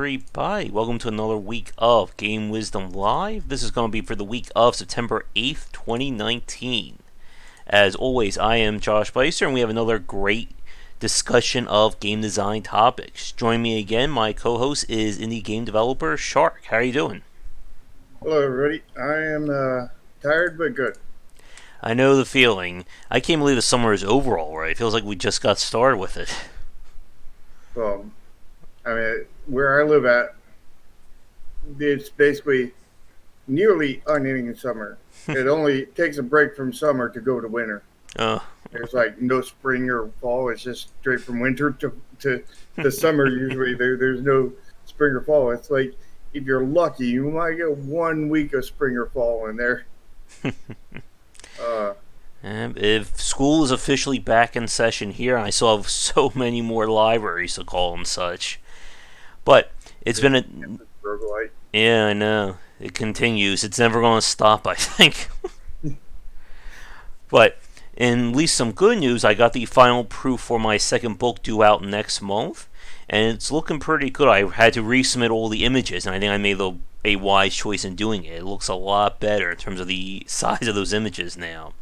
Everybody, welcome to another week of Game Wisdom Live. This is going to be for the week of September 8th, 2019. As always, I am Josh Bycer, and we have another great discussion of game design topics. Join me again, my co-host is indie game developer Shark. How are you doing? Hello, everybody. I am tired but good. I know the feeling. I can't believe the summer is over already. It feels like we just got started with it. Well, I mean, where I live at, it's basically nearly unending summer. It only takes a break from summer to go to winter. Uh, There's like no spring or fall. It's just straight from winter to summer. Usually, there's no spring or fall. It's like if you're lucky, you might get 1 week of spring or fall in there. Uh, and if school is officially back in session here, I still have so many more libraries to call them such. But it's been a roguelite. yeah, I know. It continues. It's never going to stop, I think. But in at least some good news, I got the final proof for my second book due out next month, and it's looking pretty good. I had to resubmit all the images, and I think I made a wise choice in doing it. It looks a lot better in terms of the size of those images now.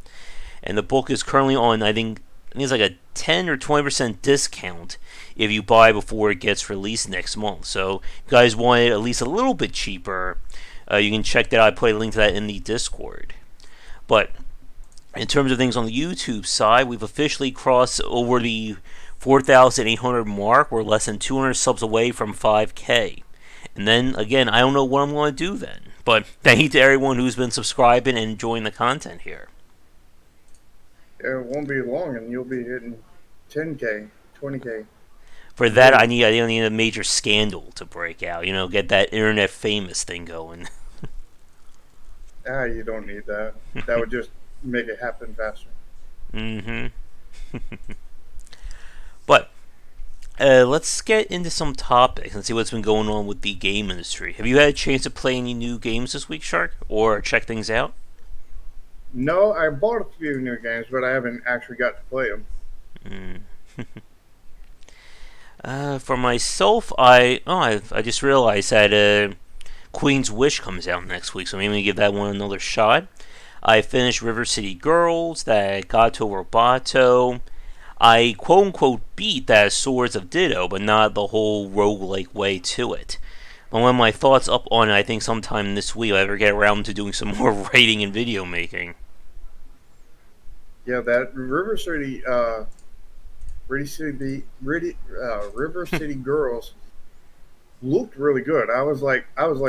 And the book is currently on, I think it's like a 10 or 20% discount if you buy before it gets released next month. So, if you guys want it at least a little bit cheaper, you can check that out. I put a link to that in the Discord. But in terms of things on the YouTube side, we've officially crossed over the 4,800 mark. We're less than 200 subs away from 5K. And then, again, I don't know what I'm going to do then. But thank you to everyone who's been subscribing and enjoying the content here. It won't be long, and you'll be hitting 10K, 20K. For that, Very I need a major scandal to break out. Get that internet famous thing going. You don't need that. That would just make it happen faster. Mm-hmm. But let's get into some topics and see what's been going on with the game industry. Have you had a chance to play any new games this week, Shark, or check things out? No, I bought a few new games, but I haven't actually got to play them. Mm. For myself, I just realized that Queen's Wish comes out next week, so maybe give that one another shot. I finished River City Girls, that Gato Roboto. I quote unquote beat that Swords of Ditto, but not the whole roguelike way to it. But one of my thoughts up on it, I think sometime this week, I'll ever get around to doing some more writing and video making. Yeah, that River City Girls looked really good. I was like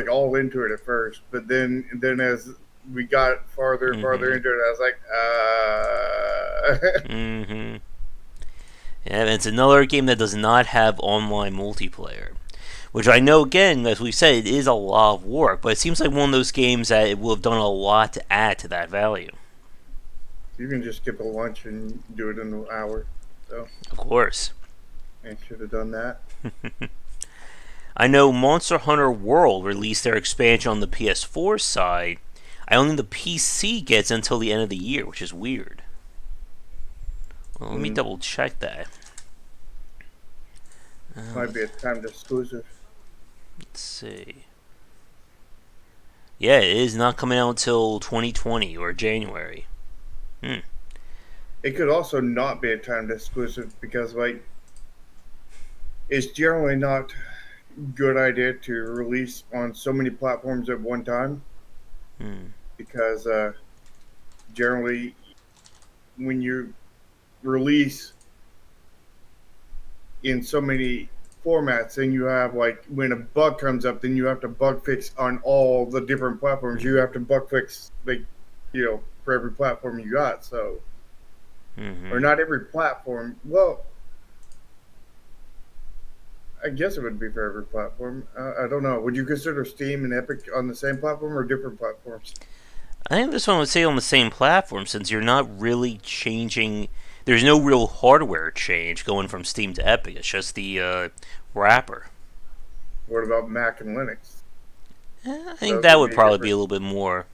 all into it at first, but then as we got farther and farther Mm-hmm. into it, I was like, Mm-hmm. Yeah, and it's another game that does not have online multiplayer. Which I know, again, as we said, it is a lot of work, but it seems like one of those games that it will have done a lot to add to that value. you can just skip a lunch and do it in an hour. So Of course. I should have done that. I know Monster Hunter World released their expansion on the PS4 side. I don't think the PC gets until the end of the year, which is weird. Well, let me Mm, double check that. Might be a timed exclusive. Let's see. Yeah, it is not coming out until 2020 or January. Hmm. It could also not be a timed exclusive because like it's generally not good idea to release on so many platforms at one time Hmm. because generally when you release in so many formats then you have like when a bug comes up then you have to bug fix on all the different platforms you have to bug fix like for every platform you got so or Mm-hmm. not every platform well I guess it would be for every platform. I don't know. Would you consider Steam and Epic on the same platform or different platforms? I think this one would say on the same platform since you're not really changing. There's no real hardware change going from Steam to Epic. It's just the wrapper. What about Mac and Linux? I think Those that would would be probably be different. a little bit more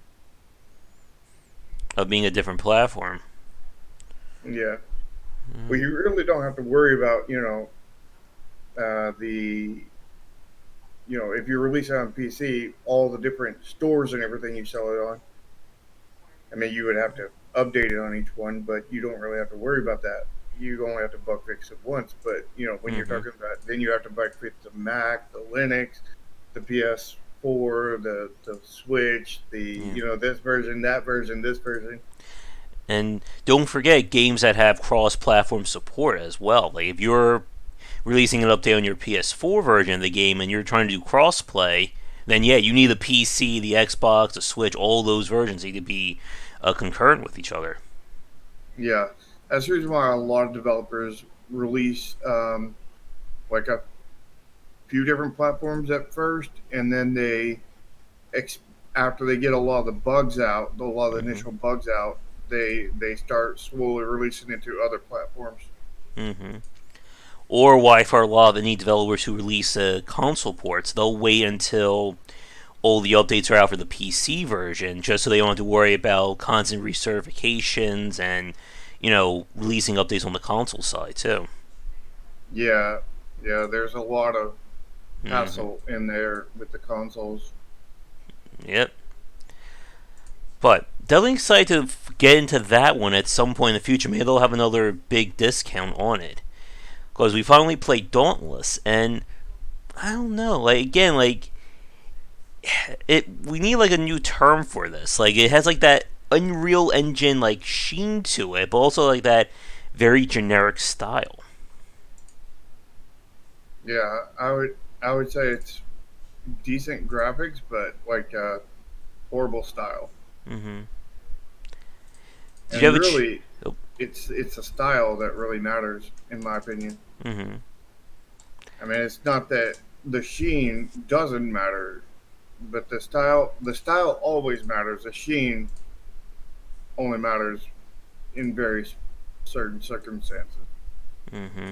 of being a different platform. Yeah. Well, you really don't have to worry about the if you release it on PC, all the different stores and everything you sell it on, I mean, you would have to update it on each one, but you don't really have to worry about that. You only have to bug fix it once. But when you're Mm-hmm. talking about, then you have to bug fix the Mac, the Linux, the PS4, the Switch, the Yeah. this version, that version, this version. And don't forget games that have cross-platform support as well. Like if you're releasing an update on your PS4 version of the game and you're trying to do cross-play, then yeah, you need the PC, the Xbox, the Switch, all those versions need to be concurrent with each other. Yeah, that's the reason why a lot of developers release like a few different platforms at first, and then ex- after they get a lot of the bugs out, a lot of the Mm-hmm. initial bugs out, they start slowly releasing it to other platforms. Mm-hmm. Or why for a lot of the indie developers who release console ports, they'll wait until all the updates are out for the PC version, just so they don't have to worry about constant recertifications and releasing updates on the console side too. Yeah, yeah. There's a lot of Mm-hmm. hassle in there with the consoles. Yep. But definitely excited to get into that one at some point in the future. Maybe they'll have another big discount on it because we finally played Dauntless, and I don't know. Like again, like it, we need like a new term for this. Like it has like that Unreal Engine like sheen to it, but also like that very generic style. Yeah, I would say it's decent graphics, but like horrible style. Mm-hmm. Did you And have a? really, Oh, it's a style that really matters, in my opinion. mm-hmm. I mean, it's not that the sheen doesn't matter, but the style always matters. The sheen only matters in very certain circumstances. Mm-hmm.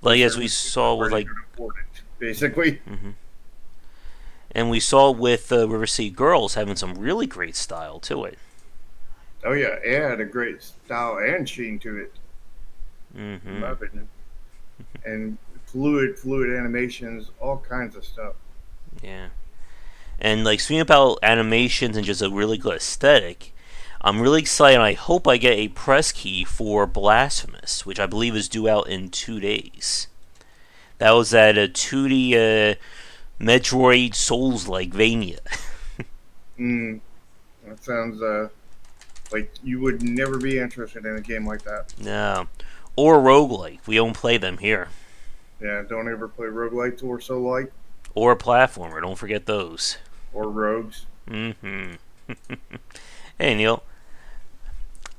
Like Just as we certain people saw with where you like, can afford it, basically. mm-hmm. And we saw with River City Girls having some really great style to it. Oh yeah, it had a great style and sheen to it, in my Mm-hmm. opinion, and fluid animations, all kinds of stuff. Yeah. And like speaking about animations and just a really good aesthetic, I'm really excited. I hope I get a press key for Blasphemous, which I believe is due out in 2 days. That was at a 2D Metroid Souls-like Vania. Mm, that sounds like you would never be interested in a game like that. No. Or roguelike. We don't play them here. Yeah, don't ever play roguelites or so like Or a platformer. Don't forget those. or rogues. Mm-hmm. Hey, Neil.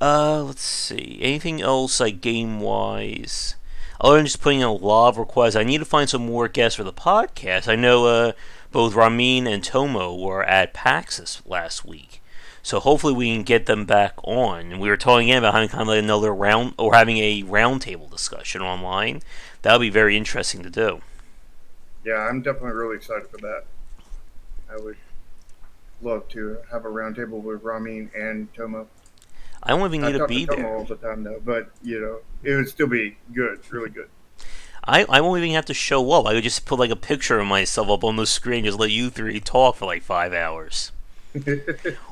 Let's see. Anything else, like, game-wise? Other than just putting in a lot of requests, I need to find some more guests for the podcast. I know both Ramin and Tomo were at Paxis last week. So hopefully we can get them back on. And we were talking again about having kind of like another round, or having a roundtable discussion online. That would be very interesting to do. Yeah, I'm definitely really excited for that. I would love to have a roundtable with Ramin and Tomo. I don't even I need to talk to be Tomo there. all the time though, but it would still be good, really good. I won't even have to show up. I would just put like a picture of myself up on the screen, just let you three talk for like 5 hours.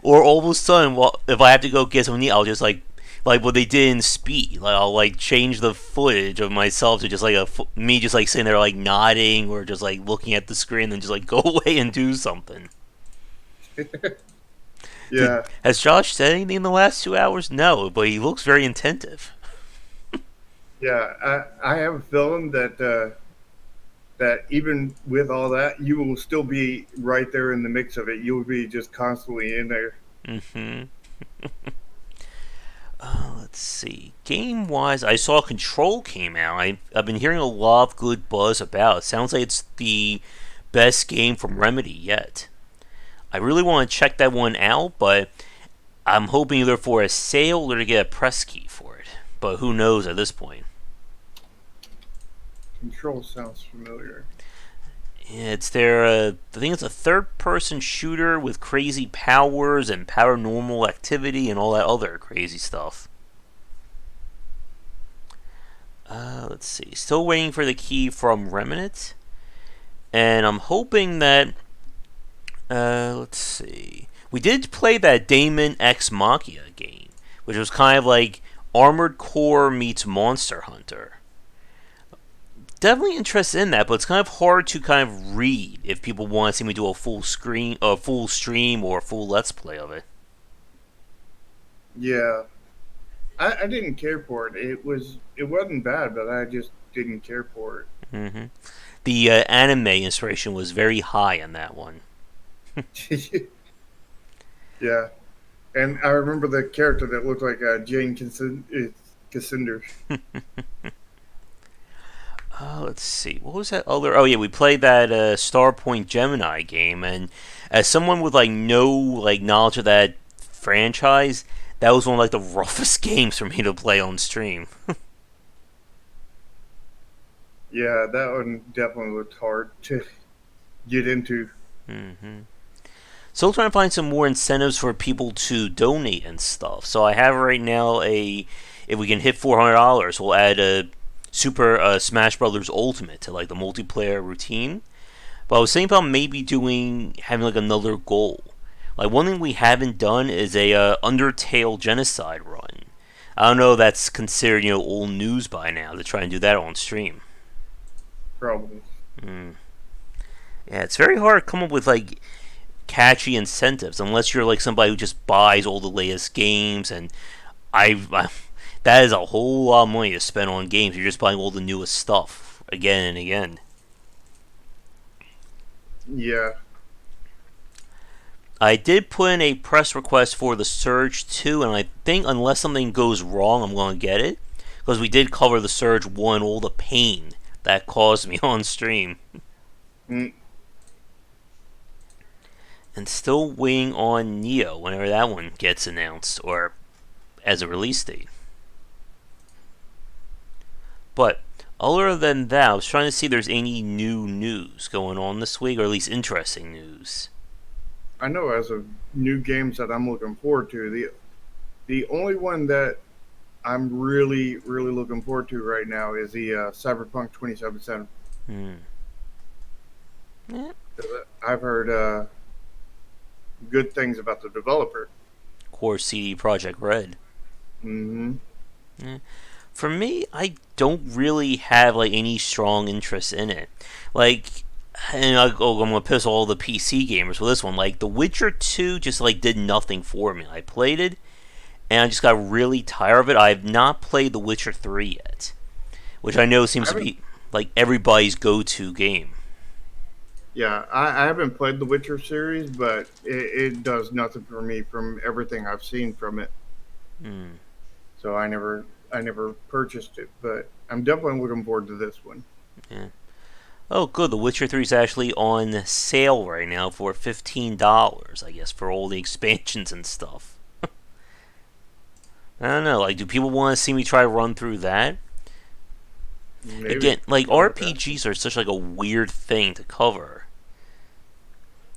Or all of a sudden, well, if I have to go get something to eat, I'll just like what they did in Speed. Like I'll like change the footage of myself to just like me just like sitting there like nodding or just like looking at the screen and just like go away and do something. Yeah, Has Josh said anything in the last 2 hours? No, but he looks very attentive. yeah. I have a feeling that even with all that, you will still be right there in the mix of it. You'll be just constantly in there. Mm-hmm. Let's see. Game wise, I saw Control came out. I've been hearing a lot of good buzz about it. Sounds like it's the best game from Remedy yet. I really want to check that one out, but I'm hoping either for a sale or to get a press key for it. But who knows at this point? Control sounds familiar. It's their, I think it's a third-person shooter with crazy powers and paranormal activity and all that other crazy stuff. Let's see. Still waiting for the key from Remnant. And I'm hoping that let's see. We did play that Daemon X Machina game, which was kind of like Armored Core meets Monster Hunter. Definitely interested in that, but it's kind of hard to kind of read if people want to see me do a full stream, or a full let's play of it. Yeah, I didn't care for it. It wasn't bad, but I just didn't care for hmm The anime inspiration was very high in that one. it. Yeah, and I remember the character that looked like Jane Cassanders. Let's see. What was that other? Oh yeah, we played that Starpoint Gemini game, and as someone with like no like knowledge of that franchise, that was one of like the roughest games for me to play on stream. Yeah, that one definitely looked hard to get into. hmm Still trying to find some more incentives for people to donate and stuff. So I have right now if we can hit $400, we'll add a Super Smash Brothers Ultimate to like the multiplayer routine. But I was thinking about maybe having like another goal. Like one thing we haven't done is a Undertale Genocide run. I don't know if that's considered old news by now to try and do that on stream. Probably. Mm. Yeah, it's very hard to come up with like catchy incentives unless you're like somebody who just buys all the latest games, and I that is a whole lot of money to spend on games. You're just buying all the newest stuff again and again. Yeah. I did put in a press request for the Surge 2, and I think unless something goes wrong, I'm going to get it. Because we did cover the Surge 1, all the pain that caused me on stream. Mm. And still waiting on Neo whenever that one gets announced, or as a release date. But other than that, I was trying to see if there's any new news going on this week, or at least interesting news. I know as of new games that I'm looking forward to, the only one that I'm really looking forward to right now is the Cyberpunk 2077. Hmm. Yeah. I've heard good things about the developer. Of course, CD Project Red. Hmm. Yeah. For me, I don't really have like any strong interest in it. Like, and I'm gonna piss all the PC gamers with this one. Like, The Witcher 2 just like did nothing for me. I played it, and I just got really tired of it. I have not played The Witcher 3 yet, which I know seems to be like everybody's go-to game. Yeah, I haven't played the Witcher series, but it does nothing for me from everything I've seen from it. Hmm. So I never purchased it, but I'm definitely looking forward to this one. Yeah. Oh, good. The Witcher 3 is actually on sale right now for $15, I guess, for all the expansions and stuff. I don't know. Like, do people want to see me try to run through that? Maybe Again, like something like that. RPGs are such like a weird thing to cover.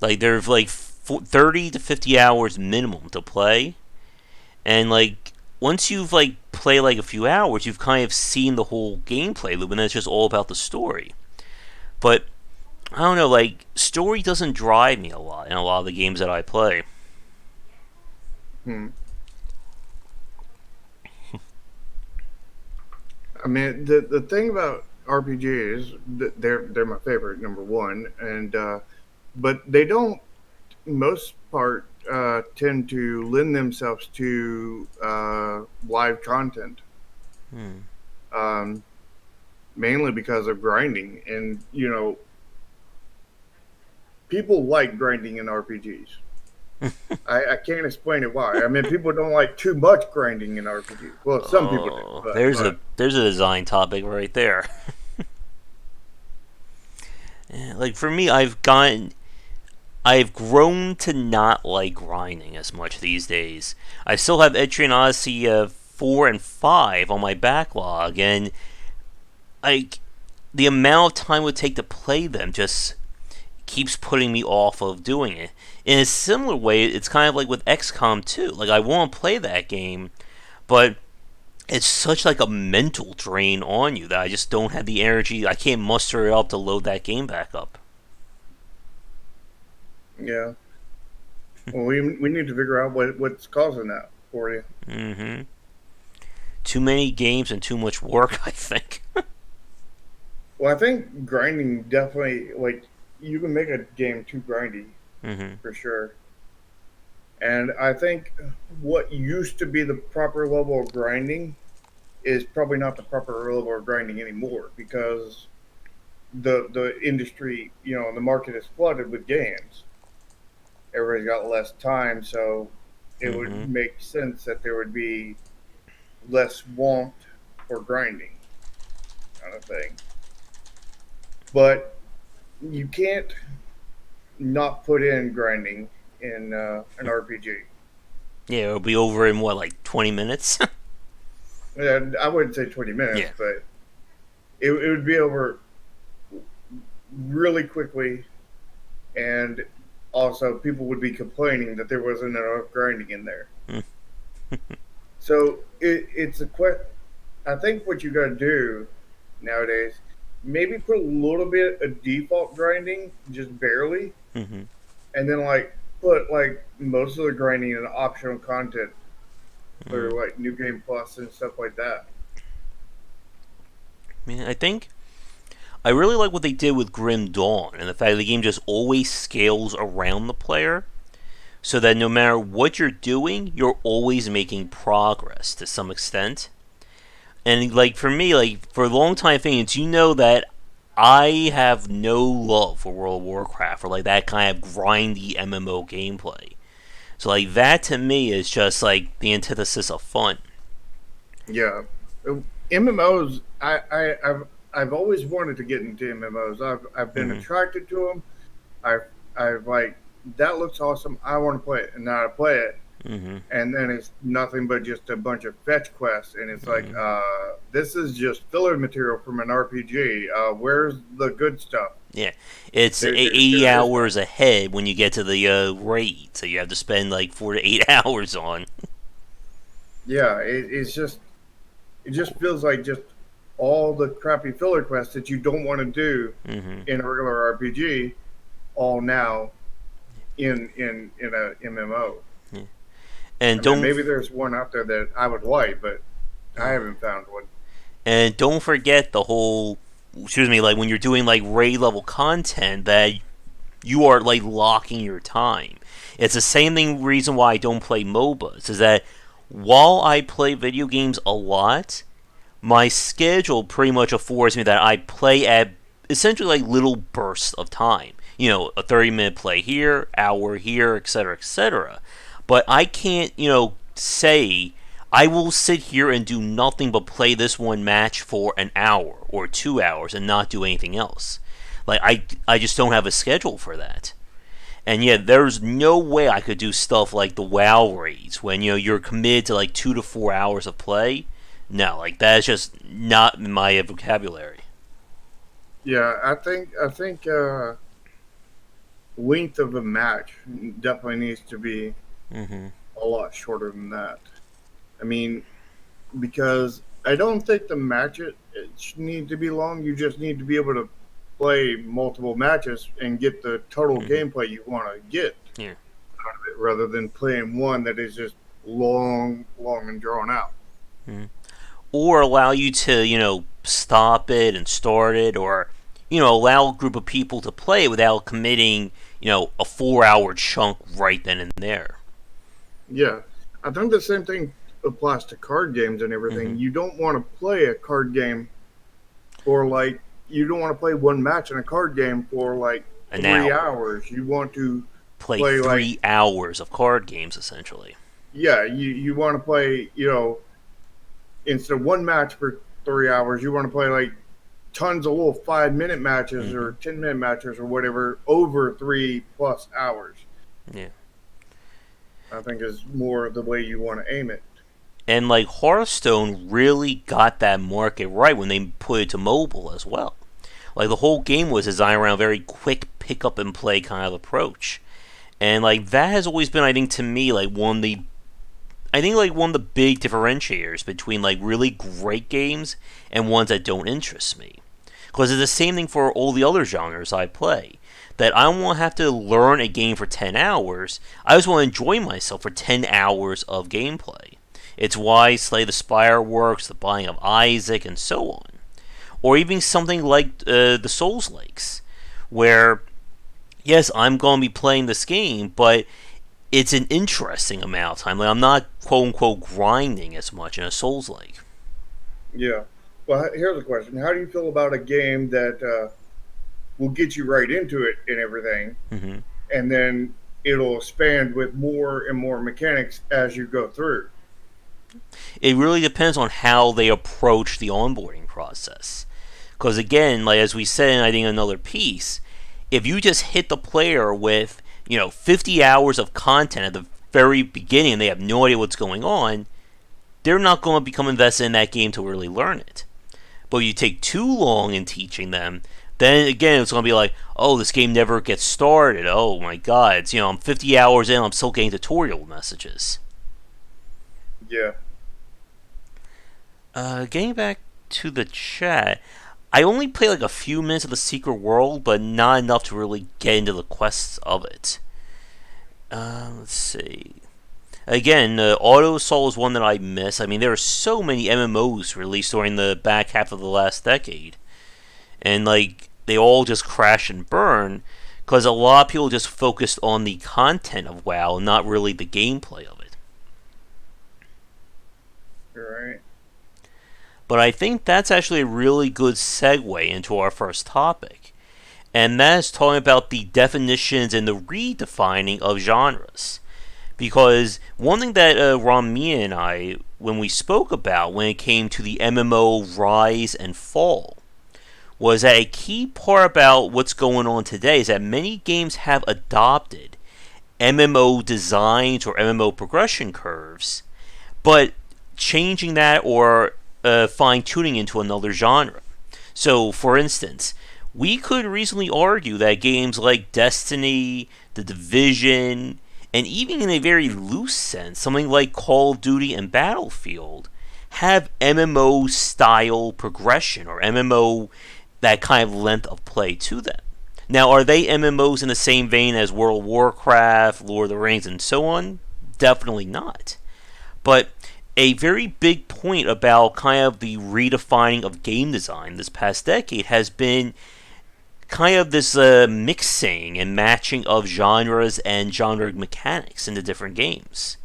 Like, they're like 30 to 50 hours minimum to play, and like once you've like played like a few hours, you've kind of seen the whole gameplay loop, and then it's just all about the story. But I don't know, like story doesn't drive me a lot in a lot of the games that I play. Hmm. I mean, the thing about RPGs is that they're my favorite, number one, and but they don't most part tend to lend themselves to live content, Hmm. um, mainly because of grinding, and people like grinding in RPGs. I can't explain it why. I mean, people don't like too much grinding in RPGs. Well, some people do, Oh, but there's a design topic right there. Yeah, like for me, I've grown to not like grinding as much these days. I still have Etrian Odyssey 4 and 5 on my backlog, and like the amount of time it would take to play them just keeps putting me off of doing it. In a similar way, it's kind of like with XCOM 2. Like I want to play that game, but it's such like a mental drain on you that I just don't have the energy. I can't muster it up to load that game back up. Yeah. Well, we need to figure out what's causing that for you. Mm-hmm. Too many games and too much work, I think. Well, I think grinding definitely like you can make a game too grindy Mm-hmm. for sure. And I think what used to be the proper level of grinding is probably not the proper level of grinding anymore because the industry, the market is flooded with games. Everybody's got less time, so it would Mm-hmm. make sense that there would be less want for grinding kind of thing. But you can't not put in grinding in an RPG. Yeah, it'll be over in what, like 20 minutes? And I wouldn't say 20 minutes, Yeah. but it would be over really quickly, and also people would be complaining that there wasn't enough grinding in there. Mm. So it's a question. I think what you got to do nowadays, maybe put a little bit of default grinding, just barely, Mm-hmm. and then like put like most of the grinding in optional content for Mm. like New Game Plus and stuff like that. I think I really like what they did with Grim Dawn and the fact that the game just always scales around the player so that no matter what you're doing, you're always making progress to some extent. And like for me, like for longtime fans, you know that I have no love for World of Warcraft or like that kind of grindy MMO gameplay. So like that to me is just like the antithesis of fun. Yeah, MMOs. I've always wanted to get into MMOs. I've been Mm-hmm. attracted to them. I've like that looks awesome. I want to play it, and now I play it, Mm-hmm. and then it's nothing but just a bunch of fetch quests, and it's like, Mm-hmm. this is just filler material from an RPG. Where's the good stuff? Yeah, it's There 80 is none. hours ahead when you get to the raid, so you have to spend like 4 to 8 hours on. Yeah, it just feels like just all the crappy filler quests that you don't want to do Mm-hmm. in a regular RPG, all now in a MMO. Yeah. And I mean, don't maybe there's one out there that I would like, but I yeah. haven't found one. And don't forget the whole, excuse me, like when you're doing like raid level content that you are like locking your time. It's the same thing reason why I don't play MOBAs is that while I play video games a lot, my schedule pretty much affords me that I play at essentially like little bursts of time. You know, a 30-minute play here, hour here, etc., etc. But I can't, say I will sit here and do nothing but play this one match for an hour or 2 hours and not do anything else. Like I just don't have a schedule for that. And yeah, there's no way I could do stuff like the WoW raids when you're committed to like 2 to 4 hours of play. No, like that's just not in my vocabulary. Yeah, I think length of a match definitely needs to be Mm-hmm. a lot shorter than that. I mean, because I don't think the matches it need to be long. You just need to be able to play multiple matches and get the total Mm-hmm. gameplay you want to get Yeah. out of it, rather than playing one that is just long and drawn out. Mm-hmm. Or allow you to stop it and start it, or allow a group of people to play without committing a 4 hour chunk right then and there. Yeah, I think the same thing applies to card games and Mm-hmm. everything. You don't want to play a card game for like you don't want to play one match in a card game for like An hour. 3 hours. You want to Play play like 3 hours of card games essentially. yeah, you want to play instead of one match for 3 hours, you want to play like tons of little 5 minute matches Mm-hmm. or 10 minute matches or whatever over 3+ hours. Yeah. I think is more the way you want to aim it. And like Hearthstone really got that market right when they put it to mobile as well. Like the whole game was designed around a very quick pick up and play kind of approach. And like that has always been, I think, to me, like one of the big differentiators between like really great games and ones that don't interest me. Because it's the same thing for all the other genres I play. that I don't want to have to learn a game for 10 hours. I just want to enjoy myself for 10 hours of gameplay. It's why Slay the Spire works, the Binding of Isaac, and so on. Or even something like the Souls Lakes, where, yes, I'm going to be playing this game, but it's an interesting amount of time. Like, I'm not quote unquote grinding as much in a Souls Lake. Yeah. Well, here's a question: how do you feel about a game that will get you right into it and everything, Mm-hmm. and then it'll expand with more and more mechanics as you go through? It really depends on how they approach the onboarding process. Because again, like as we said, I think in another piece, if you just hit the player with 50 hours of content at the very beginning and they have no idea what's going on, they're not going to become invested in that game to really learn it. But if you take too long in teaching them, then again it's going to be like, oh, this game never gets started. Oh my god, I'm 50 hours in, I'm still getting tutorial messages. Yeah. Getting back to the chat, I only played like a few minutes of the Secret World, but not enough to really get into the quests of it. Let's see. Again, Auto Soul is one that I miss. I mean, there are so many MMOs released during the back half of the last decade, and like they all just crash and burn because a lot of people just focused on the content of WoW, not really the gameplay of it. You're right. But I think that's actually a really good segue into our first topic, and that is talking about the definitions and the redefining of genres. Because one thing that Rami and I, when we spoke about when it came to the MMO rise and fall, was that a key part about what's going on today is that many games have adopted MMO designs or MMO progression curves, but changing that or fine tuning into another genre. So, for instance, we could reasonably argue that games like Destiny, The Division, and even in a very loose sense, something like Call of Duty and Battlefield have MMO style progression or MMO that kind of length of play to them. Now, are they MMOs in the same vein as World of Warcraft, Lord of the Rings, and so on? Definitely not. But a very big point about kind of the redefining of game design this past decade has been kind of this mixing and matching of genres and genre mechanics into different games.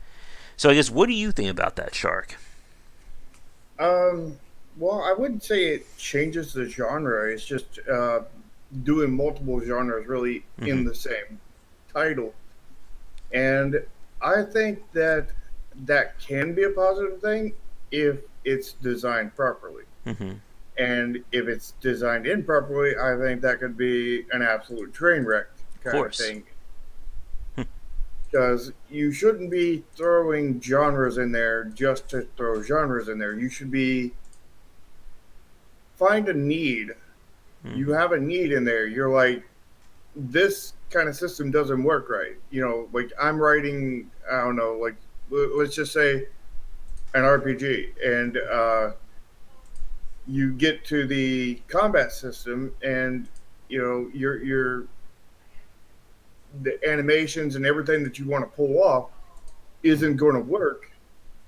So I guess, what do you think about that, Shark? Um, well, I wouldn't say it changes the genre. It's just doing multiple genres really Mm-hmm. in the same title. And I think that that can be a positive thing if it's designed properly. Mm-hmm. And if it's designed improperly, I think that could be an absolute train wreck Of kind of course. thing. Because you shouldn't be throwing genres in there just to throw genres in there. You should be find a need. You Mm-hmm. have a need in there. You're like, this kind of system doesn't work right. Like I'm writing, I don't know, like let's just say an RPG, and you get to the combat system, and your the animations and everything that you want to pull off isn't going to work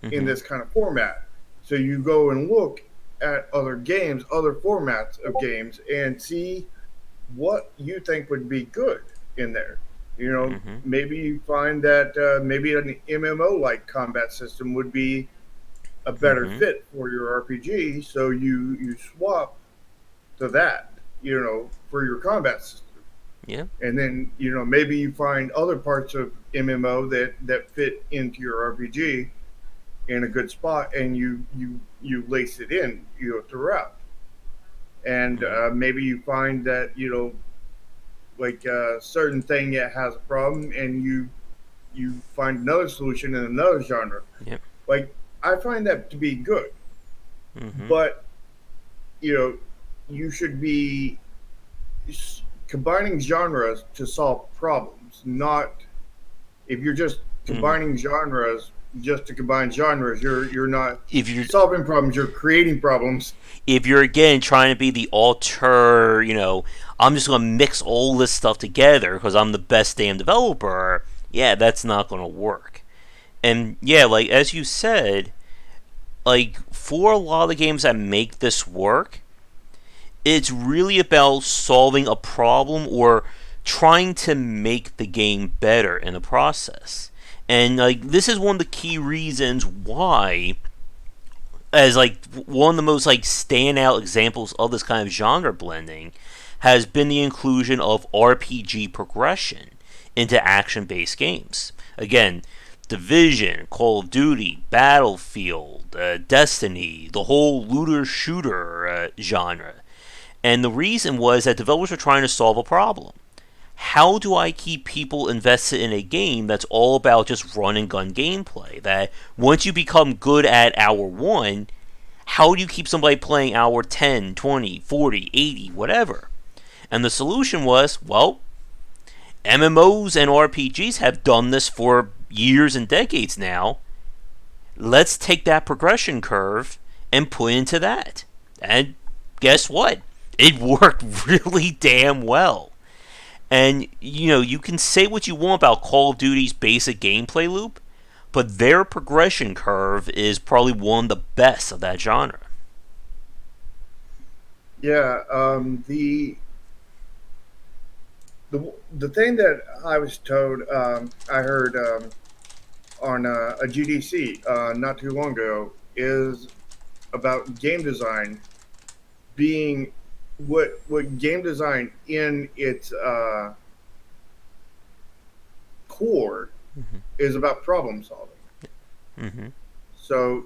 in Mm-hmm. this kind of format. So you go and look at other games, other formats of games, and see what you think would be good in there. Mm-hmm. Maybe you find that maybe an MMO like combat system would be a better Mm-hmm. fit for your RPG. So you swap to that, for your combat system. Yeah. And then maybe you find other parts of MMO that fit into your RPG in a good spot, and you lace it in throughout. And Mm-hmm. maybe you find that like a certain thing that has a problem, and you find another solution in another genre. Yep. Like I find that to be good, Mm-hmm. but you know you should be combining genres to solve problems, not if you're just Mm-hmm. combining genres. just to combine genres. You're not If you're solving problems. You're creating problems. if you're again trying to be the alter, I'm just gonna mix all this stuff together because I'm the best damn developer. Yeah, that's not gonna work. And yeah, like as you said, like for a lot of the games that make this work, it's really about solving a problem or trying to make the game better in the process. And like this is one of the key reasons why, as like one of the most like standout examples of this kind of genre blending, has been the inclusion of RPG progression into action-based games. Again, Division, Call of Duty, Battlefield, Destiny, the whole looter shooter genre. And the reason was that developers were trying to solve a problem. How do I keep people invested in a game that's all about just run and gun gameplay? That once you become good at hour 1, how do you keep somebody playing hour 10, 20, 40, 80, whatever? And the solution was, well, MMOs and RPGs have done this for years and decades now. Let's take that progression curve and put into that. And guess what? It worked really damn well. And, you can say what you want about Call of Duty's basic gameplay loop, but their progression curve is probably one of the best of that genre. Yeah. The thing that I was told, I heard on a GDC not too long ago, is about game design being what game design in its core Mm-hmm. is about problem solving. Mm-hmm. So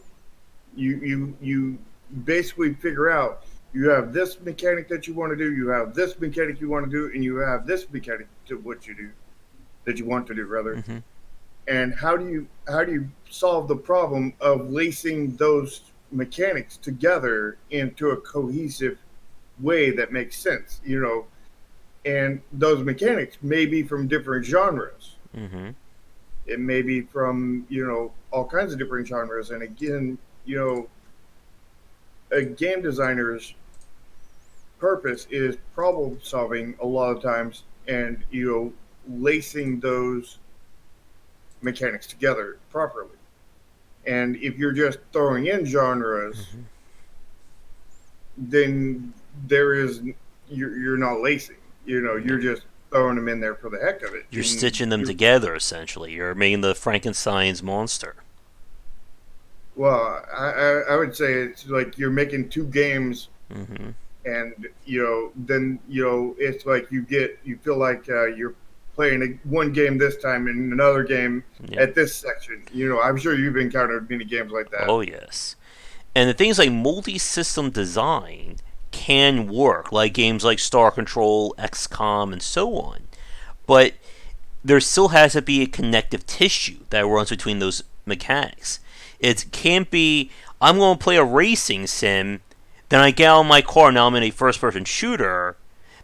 you basically figure out you have this mechanic that you want to do, you have this mechanic you want to do, and you have this mechanic to what you do that you want to do rather. Mm-hmm. And how do you solve the problem of lacing those mechanics together into a cohesive way that makes sense, and those mechanics may be from different genres. Mm-hmm. It may be from all kinds of different genres. And again, a game designer's purpose is problem solving a lot of times, and lacing those mechanics together properly. And if you're just throwing in genres, Mm-hmm. then there is you're not lacing. You're just throwing them in there for the heck of it. You're And stitching them together, essentially. You're making the Frankenstein's monster. well, I would say it's like you're making two games, Mm-hmm. and then it's like you feel like you're playing one game this time and another game Yeah. at this section. I'm sure you've encountered many games like that. Oh, yes. And the things like multi-system design can work, like games like Star Control, XCOM, and so on. But there still has to be a connective tissue that runs between those mechanics. It can't be, I'm going to play a racing sim, then I get out of my car, now I'm in a first-person shooter,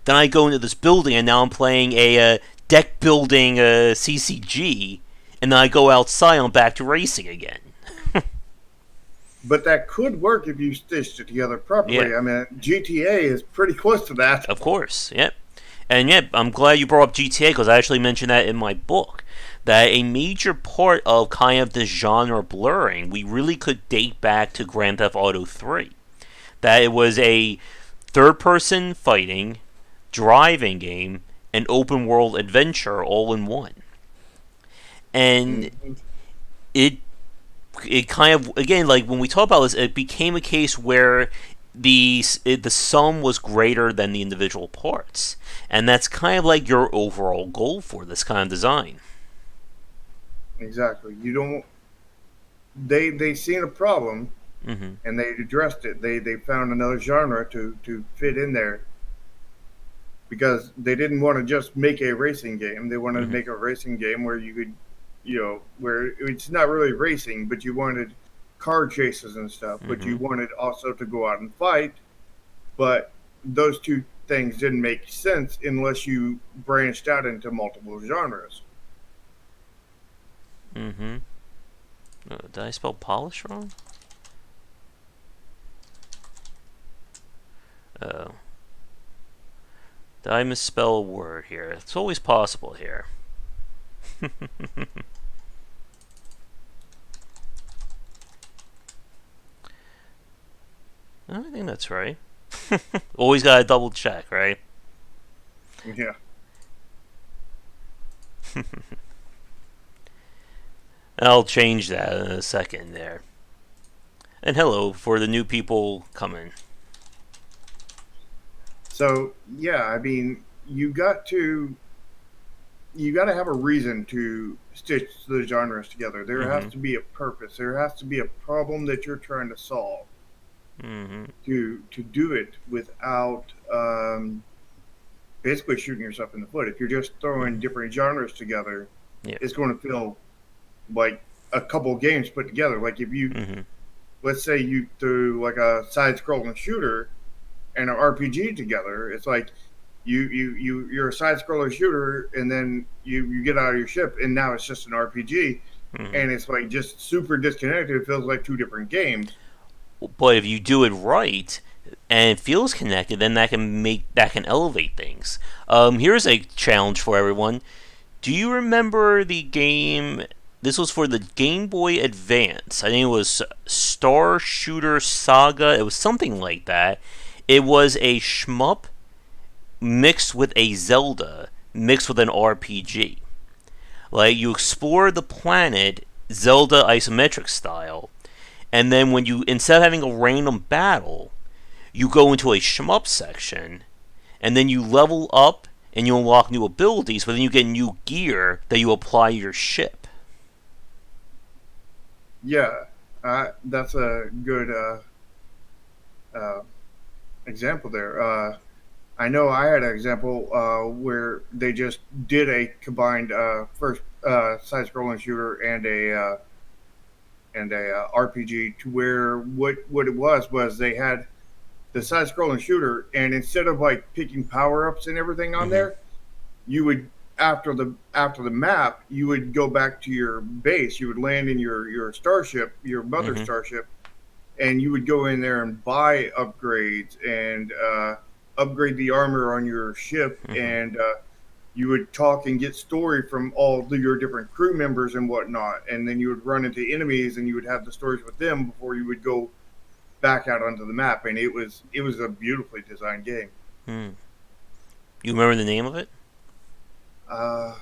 then I go into this building, and now I'm playing a deck building CCG, and then I go outside, and I'm back to racing again. But that could work if you stitched it together Yeah. properly. I mean, GTA is pretty close to that. Of course, yep. And yep, I'm glad you brought up GTA because I actually mentioned that in my book. That a major part of kind of this genre blurring, we really could date back to Grand Theft Auto 3. That it was a third person fighting, driving game, and open world adventure all in one. And Mhm. it it kind of, again, like when we talk about this, it became a case where the sum was greater than the individual parts, and that's kind of like your overall goal for this kind of design. Exactly. You don't. They seen a problem Mm-hmm. and they addressed it. They found another genre to fit in there because they didn't want to just make a racing game. They wanted to Mm-hmm. make a racing game where you could, where it's not really racing, but you wanted car chases and stuff. But Mm-hmm. you wanted also to go out and fight. But those two things didn't make sense unless you branched out into multiple genres. Mm-hmm. Did I spell polish wrong? Oh. Did I misspell a word here? It's always possible here. I think that's right. Always gotta double check, right? Yeah. I'll change that in a second there. And hello for the new people coming. So yeah, I mean, you got to have a reason to stitch the genres together. There has Mm-hmm. to be a purpose. There has to be a problem that you're trying to solve Mm-hmm. to do it without basically shooting yourself in the foot. If you're just throwing Mm-hmm. different genres together, Yeah. it's going to feel like a couple games put together. Like if you, Mm-hmm. let's say you threw like a side-scrolling shooter and an RPG together, it's like you're a side-scroller shooter, and then you get out of your ship, and now it's just an RPG, Mm-hmm. and it's like just super disconnected. It feels like two different games. But if you do it right and it feels connected, then that can elevate things. Here's a challenge for everyone. Do you remember the game? This was for the Game Boy Advance. I think it was Star Shooter Saga. It was something like that. It was a shmup mixed with a Zelda mixed with an RPG. Like you explore the planet Zelda isometric style, and then when you instead of having a random battle, you go into a shmup section, and then you level up and you unlock new abilities, but then you get new gear that you apply to your ship. Yeah, that's a good uh, example there. I know I had an example where they just did a combined first side-scrolling shooter and a RPG to where what it was they had the side-scrolling shooter, and instead of like picking power-ups and everything on Mm-hmm. there, you would after the map you would go back to your base. You would land in your starship, your mother Mm-hmm. starship, and you would go in there and buy upgrades and upgrade the armor on your ship, Mm-hmm. and you would talk and get story from your different crew members and whatnot, and then you would run into enemies and you would have the stories with them before you would go back out onto the map, and it was a beautifully designed game. Mm. You remember the name of it? Uh,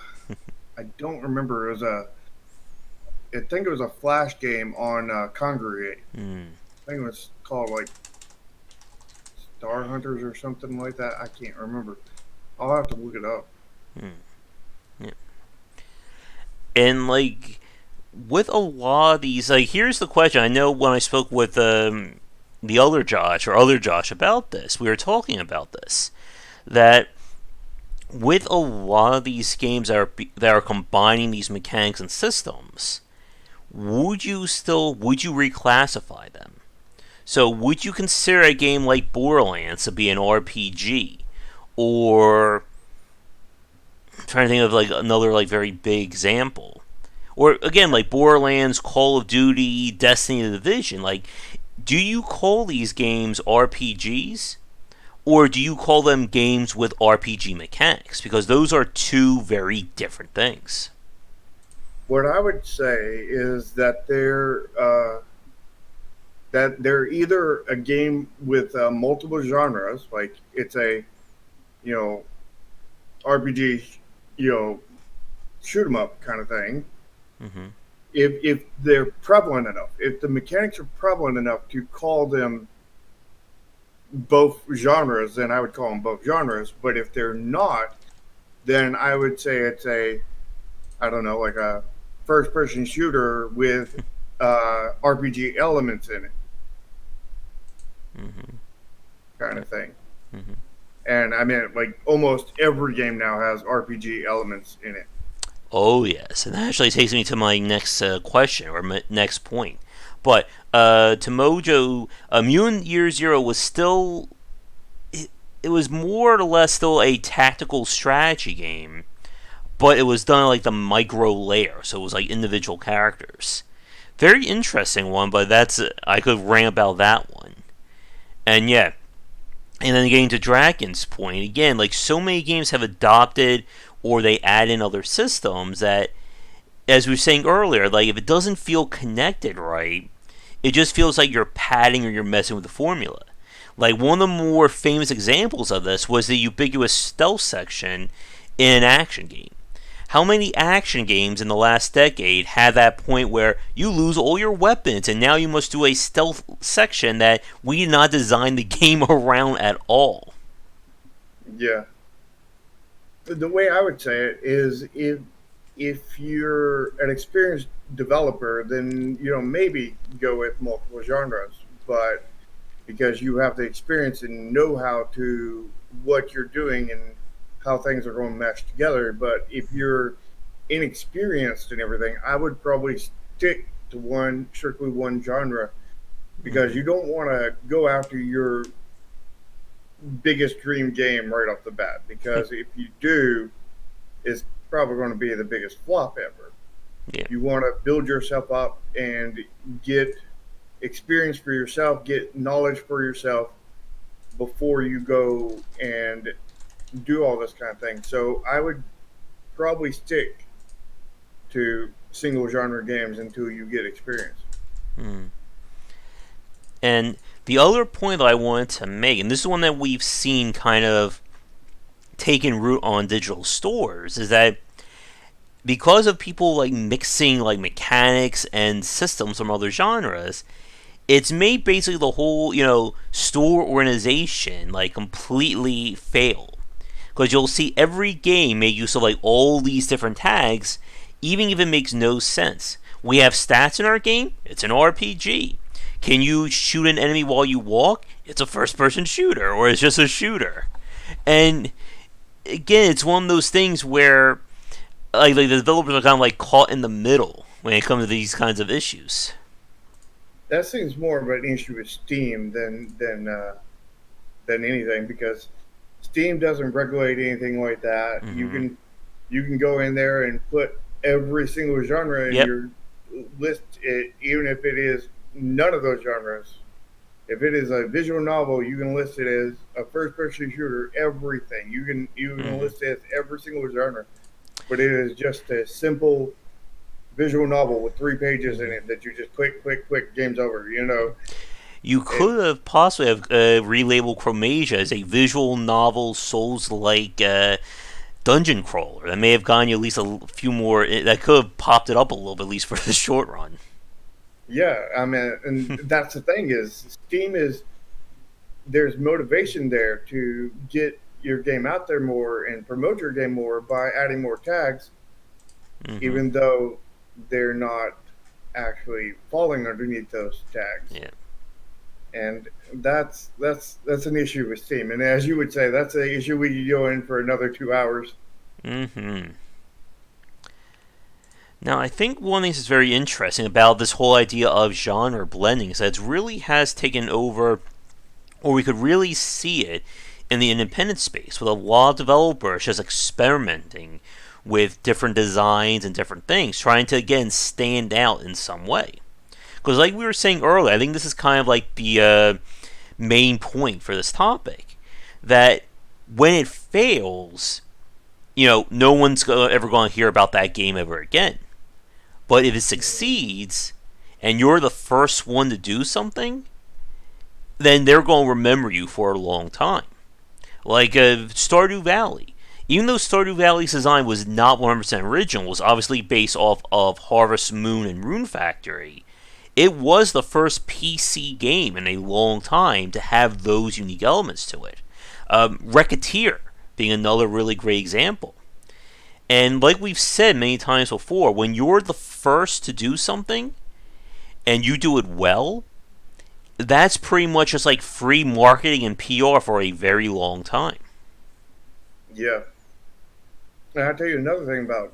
I don't remember. I think it was a flash game on Congregate. Mm. I think it was called like Star Hunters or something like that. I can't remember. I'll have to look it up. Mm. Yeah. And like with a lot of these, like here's the question. I know when I spoke with the other Josh about this, we were talking about this that with a lot of these games that are combining these mechanics and systems, would you reclassify them? So would you consider a game like Borderlands to be an RPG, or I'm trying to think of like another like very big example, or again like Borderlands, Call of Duty, Destiny, The Division? Like, do you call these games RPGs? Or do you call them games with RPG mechanics? Because those are two very different things. What I would say is that they're either a game with multiple genres, like it's a you know RPG, you know shoot 'em up kind of thing. Mm-hmm. If they're prevalent enough, if the mechanics are prevalent enough to call them both genres, then I would call them both genres. But if they're not, then I would say it's a I don't know, like a first person shooter with RPG elements in it, Mm-hmm. kind of thing. Mm-hmm. And I mean, like almost every game now has RPG elements in it. Oh yes, and that actually takes me to my next question or next point. But to Mojo, Mutant Year Zero was still it was more or less still a tactical strategy game, but it was done like the micro layer, so it was like individual characters. Very interesting one, but that's I could rant about that one. And yeah, and then getting to Dragon's point again, like so many games have adopted or they add in other systems that, as we were saying earlier, like if it doesn't feel connected right, it just feels like you're padding or you're messing with the formula. Like one of the more famous examples of this was the ubiquitous stealth section in an action game. How many action games in the last decade had that point where you lose all your weapons and now you must do a stealth section that we did not design the game around at all? Yeah. The way I would say it is if you're an experienced developer, then maybe go with multiple genres, but because you have the experience and know how to what you're doing and how things are going to mesh together. But if you're inexperienced and everything, I would probably stick to one strictly one genre because you don't want to go after your biggest dream game right off the bat because if you do, it's probably going to be the biggest flop ever. Yeah. You want to build yourself up and get experience for yourself, get knowledge for yourself before you go and do all this kind of thing. So I would probably stick to single genre games until you get experience. Hmm. And the other point that I wanted to make, and this is one that we've seen kind of taken root on digital stores, is that because of people like mixing like mechanics and systems from other genres, it's made basically the whole store organization like completely fail. Because you'll see every game make use of like all these different tags, even if it makes no sense. We have stats in our game. It's an RPG. Can you shoot an enemy while you walk? It's a first-person shooter, or it's just a shooter. And again, it's one of those things where like the developers are kind of like caught in the middle when it comes to these kinds of issues. That seems more of an issue with Steam than anything because Steam doesn't regulate anything like that. Mm-hmm. You can go in there and put every single genre in Yep. your list, even if it is none of those genres. If it is a visual novel, you can list it as a first-person shooter. Everything you can Mm-hmm. list it as every single genre, but it is just a simple visual novel with 3 pages in Mm-hmm. it that you just click, game's over. You know, You it, could have possibly have relabeled Chromasia as a visual novel, Souls-like dungeon crawler. That may have gotten you at least a few more. That could have popped it up a little bit, at least for the short run. yeah. I mean, and that's the thing is Steam is there's motivation there to get your game out there more and promote your game more by adding more tags, Mm-hmm. even though they're not actually falling underneath those tags. Yeah. And that's an issue with Steam. And as you would say, that's an issue we could go in for another 2 hours. Mm-hmm. Now, I think one thing that's very interesting about this whole idea of genre blending is that it really has taken over, or we could really see it in the independent space with a lot of developers just experimenting with different designs and different things, trying to again stand out in some way. Because, like we were saying earlier, I think this is kind of like the main point for this topic that when it fails, no one's ever going to hear about that game ever again. But if it succeeds and you're the first one to do something, then they're going to remember you for a long time. Like Stardew Valley. Even though Stardew Valley's design was not 100% original, was obviously based off of Harvest Moon and Rune Factory, it was the first PC game in a long time to have those unique elements to it. Racketeer being another really great example. And like we've said many times before, when you're the first to do something and you do it well, that's pretty much just like free marketing and PR for a very long time. Yeah. And I'll tell you another thing about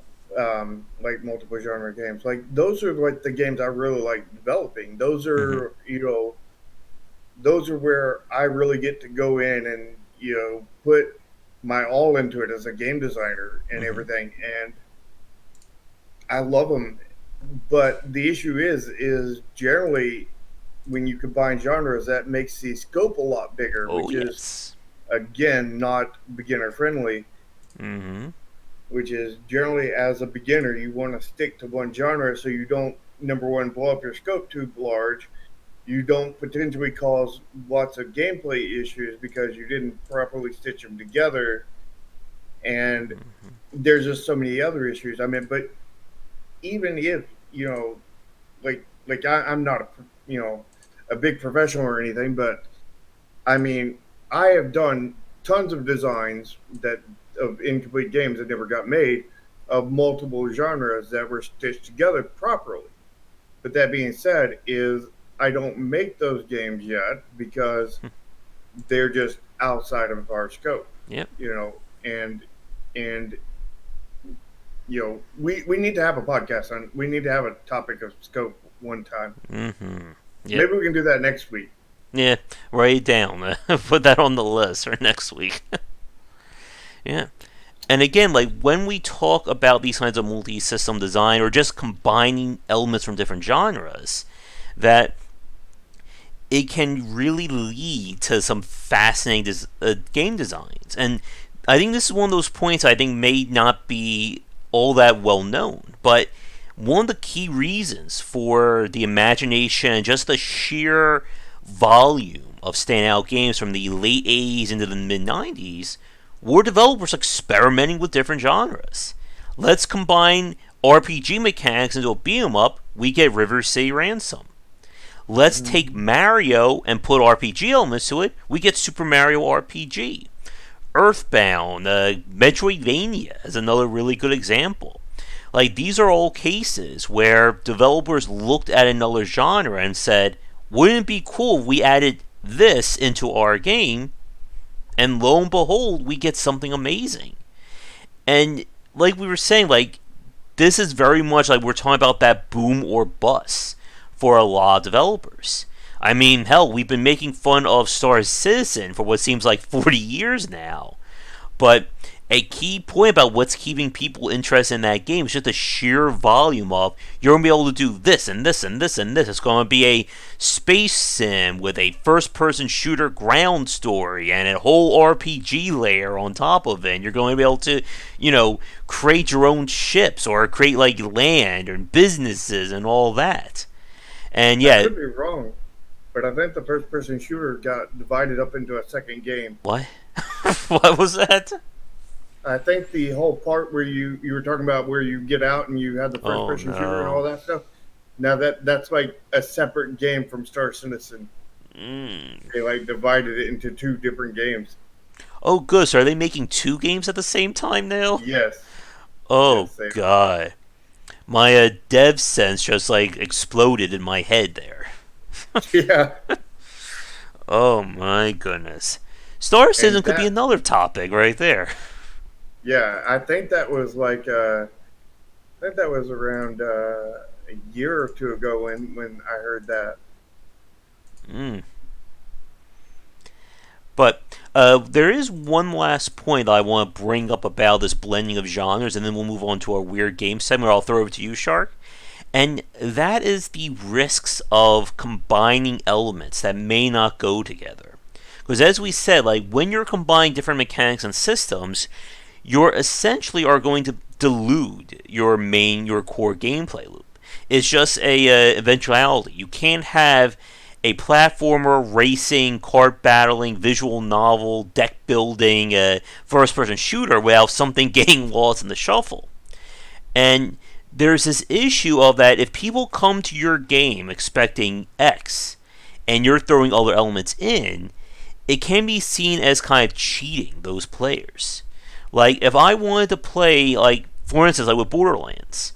like multiple genre games. Like those are like the games I really like developing. Mm-hmm. Those are where I really get to go in and put my all into it as a game designer and Mm-hmm. everything. And I love them But the issue is generally when you combine genres, that makes the scope a lot bigger, Oh which is yes. again not beginner friendly. Mm-hmm. Which is generally as a beginner, you want to stick to one genre so you don't, number one, blow up your scope too large. You don't potentially cause lots of gameplay issues because you didn't properly stitch them together, and there's just so many other issues. I mean, but even if I'm not a big professional or anything, but I mean, I have done tons of designs that of incomplete games that never got made of multiple genres that were stitched together properly. But that being said, is I don't make those games yet because they're just outside of our scope, Yep. you know, and and we need to have a podcast on. We need to have a topic of scope one time. Mm-hmm. Yep. Maybe we can do that next week. Yeah. Write it down. Put that on the list for next week. Yeah. And again, like when we talk about these kinds of multi-system design or just combining elements from different genres, that it can really lead to some fascinating game designs. And I think this is one of those points I think may not be all that well known, but one of the key reasons for the imagination and just the sheer volume of standout games from the late 80s into the mid 90s were developers experimenting with different genres. Let's combine RPG mechanics into a beat 'em up, we get River City Ransom. Let's take Mm-hmm. Mario and put RPG elements to it, we get Super Mario RPG. Earthbound, Metroidvania is another really good example. Like, these are all cases where developers looked at another genre and said, wouldn't it be cool if we added this into our game? And lo and behold, we get something amazing. And like we were saying, like, this is very much like we're talking about that boom or bust for a lot of developers. I mean, hell, we've been making fun of Star Citizen for what seems like 40 years now. But a key point about what's keeping people interested in that game is just the sheer volume of you're going to be able to do this and this and this and this. It's going to be a space sim with a first person shooter ground story and a whole RPG layer on top of it. And you're going to be able to, create your own ships or create like land and businesses and all that. And I yeah, could be wrong, but I think the first person shooter got divided up into a second game. what? What was that? I think the whole part where you were talking about where you get out and you have the first Oh person shooter and all no. that stuff. Now that's like a separate game from Star Citizen. Mm. They like divided it into two different games. Oh, good. So are they making two games at the same time now? Yes, Oh yes, they are. god, my dev sense just like exploded in my head there. Yeah, Oh my goodness, Star Citizen and could be that another topic right there. yeah, I think that was like I think that was around a year or two ago when I heard that. Mm. But there is one last point that I want to bring up about this blending of genres, and then we'll move on to our weird game segment. I'll throw it over to you, Shark. And that is the risks of combining elements that may not go together. Because as we said, like when you're combining different mechanics and systems, you're essentially are going to dilute your core gameplay loop. It's just a eventuality. You can't have a platformer, racing, card battling, visual novel, deck building, first person shooter without something getting lost in the shuffle. And there's this issue of that if people come to your game expecting X and you're throwing other elements in, it can be seen as kind of cheating those players. Like if I wanted to play, like for instance, like with Borderlands,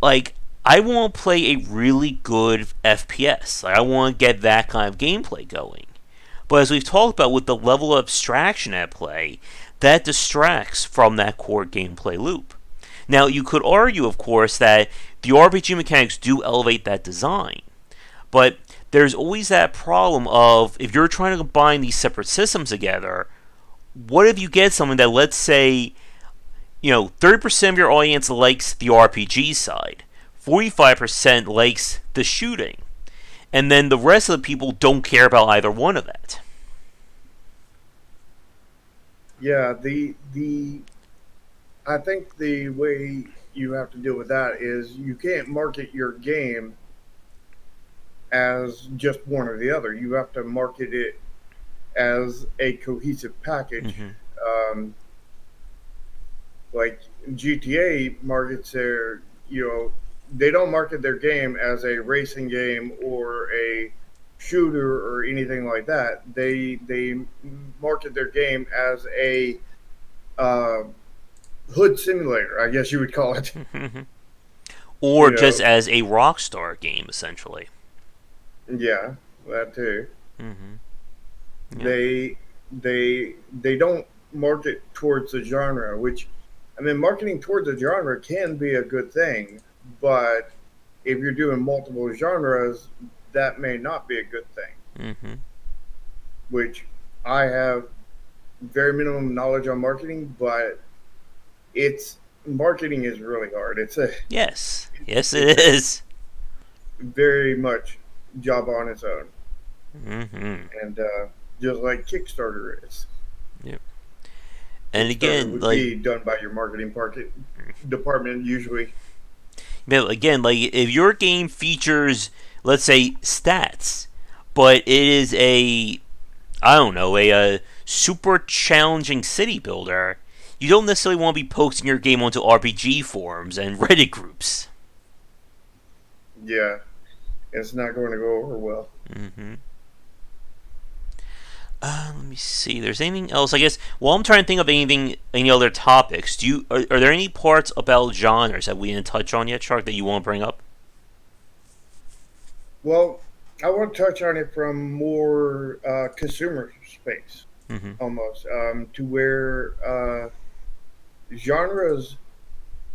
like I want to play a really good FPS. Like I want to get that kind of gameplay going. But as we've talked about with the level of abstraction at play, that distracts from that core gameplay loop. Now, you could argue, of course, that the RPG mechanics do elevate that design, but there's always that problem of if you're trying to combine these separate systems together, what if you get something that, let's say, 30% of your audience likes the RPG side, 45% likes the shooting, and then the rest of the people don't care about either one of that. Yeah, the I think the way you have to deal with that is you can't market your game as just one or the other. You have to market it as a cohesive package. Mm-hmm. Um, like GTA markets their, they don't market their game as a racing game or a shooter or anything like that. They market their game as a uh, hood simulator, I guess you would call it. Mm-hmm. Or You just know, as a Rockstar game, essentially. yeah, that too. Mm-hmm. Yeah. They don't market towards the genre, which I mean, marketing towards a genre can be a good thing, but if you're doing multiple genres, that may not be a good thing. Mm-hmm. Which I have very minimum knowledge on marketing, but it's marketing is really hard. Yes. Yes, It's it a is. very much job on its own, Mm-hmm. and just like Kickstarter is. Yep. And Kickstarter again, would like, be done by your marketing department usually. again, like if your game features, let's say, stats, but it is a, I don't know, a super challenging city builder, you don't necessarily want to be posting your game onto RPG forums and Reddit groups. Yeah, it's not going to go over well. Mm-hmm. Let me see. There's anything else? I guess. Well, I'm trying to think of any other topics. Are there any parts about genres that we didn't touch on yet, Shark, that you want to bring up? Well, I want to touch on it from more consumer space, Mm-hmm. almost, to where genres,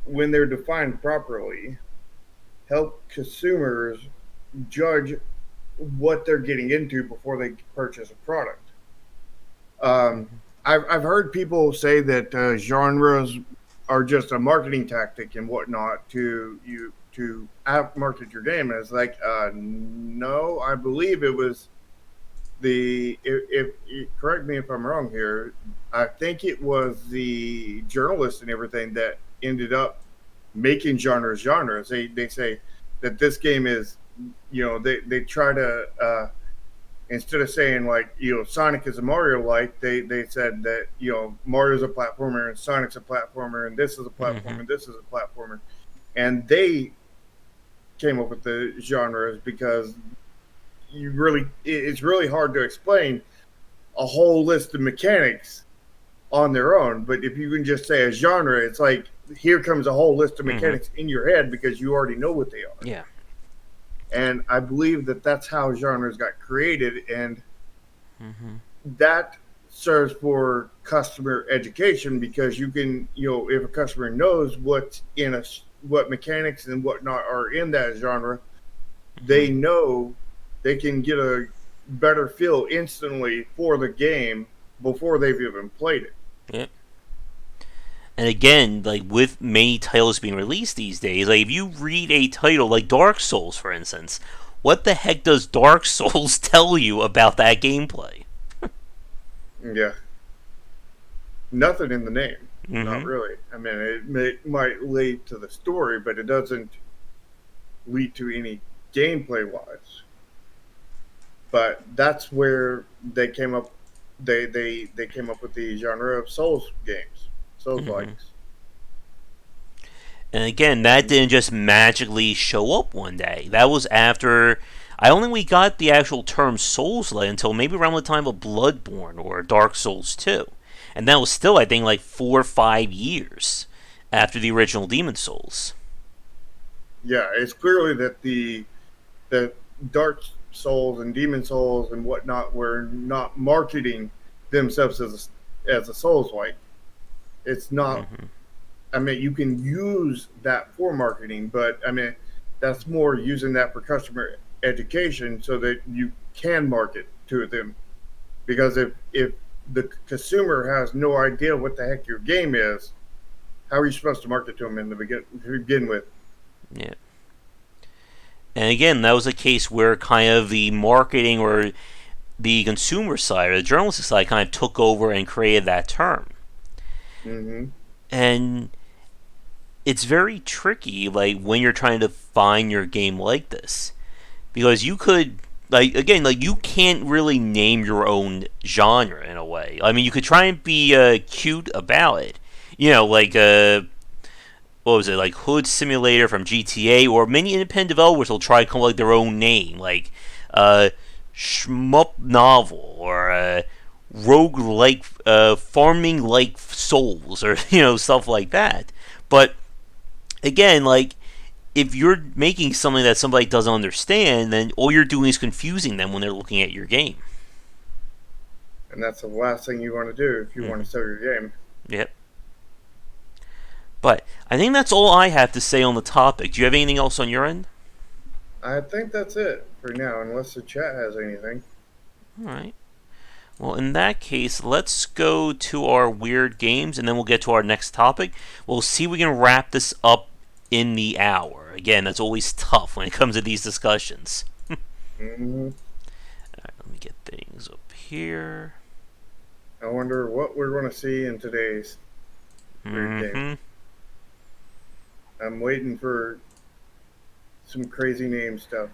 when they're defined properly, help consumers judge what they're getting into before they purchase a product. Um, Mm-hmm. I've heard people say that genres are just a marketing tactic and whatnot to out market your game. And it's like, no, I believe it was correct me if I'm wrong here. I think it was the journalists and everything that ended up making genres. They say that this game is, they try to instead of saying like Sonic is a Mario like, they said that Mario's a platformer and Sonic's a platformer and this is a Mm-hmm. platformer and this is a platformer, and they came up with the genres because it's really hard to explain a whole list of mechanics on their own. But if you can just say a genre, it's like here comes a whole list of Mm-hmm. mechanics in your head because you already know what they are. Yeah. And I believe that that's how genres got created, and Mm-hmm. that serves for customer education because you can, if a customer knows what mechanics and whatnot are in that genre, Mm-hmm. they know they can get a better feel instantly for the game before they've even played it. Yeah. And again, like with many titles being released these days, like if you read a title like Dark Souls, for instance, what the heck does Dark Souls tell you about that gameplay? Yeah, nothing in the name, not Mm-hmm. really. I mean, might lead to the story, but it doesn't lead to any gameplay wise. But that's where they came up. They came up with the genre of Souls games, Souls Mm-hmm. likes. And again, that didn't just magically show up one day. That was after I don't think we got the actual term Souls-like until maybe around the time of Bloodborne or Dark Souls 2. And that was still, I think, like 4 or 5 years after the original Demon Souls. Yeah, it's clearly that the Dark Souls and Demon Souls and whatnot were not marketing themselves as a Souls like. It's not. Mm-hmm. I mean, you can use that for marketing, but I mean, that's more using that for customer education so that you can market to them. Because if the consumer has no idea what the heck your game is, how are you supposed to market to them to begin with? Yeah. And again, that was a case where kind of the marketing or the consumer side or the journalistic side kind of took over and created that term. Mm-hmm. And it's very tricky, like when you're trying to find your game like this, because you could, like, again, like you can't really name your own genre in a way. I mean, you could try and be cute about it, like what was it, like Hood Simulator from GTA, or many independent developers will try to come up with their own name, like uh, Shmup Novel or Rogue like Farming like Souls, or stuff like that. But again, like if you're making something that somebody doesn't understand, then all you're doing is confusing them when they're looking at your game. And that's the last thing you want to do if you want Mm-hmm. to sell your game. Yep. But I think that's all I have to say on the topic. Do you have anything else on your end? I think that's it for now, unless the chat has anything. All right. Well, in that case, let's go to our weird games and then we'll get to our next topic. We'll see if we can wrap this up in the hour. Again, that's always tough when it comes to these discussions. Mm-hmm. Alright, let me get things up here. I wonder what we're going to see in today's weird game. Mm-hmm. I'm waiting for some crazy name stuff.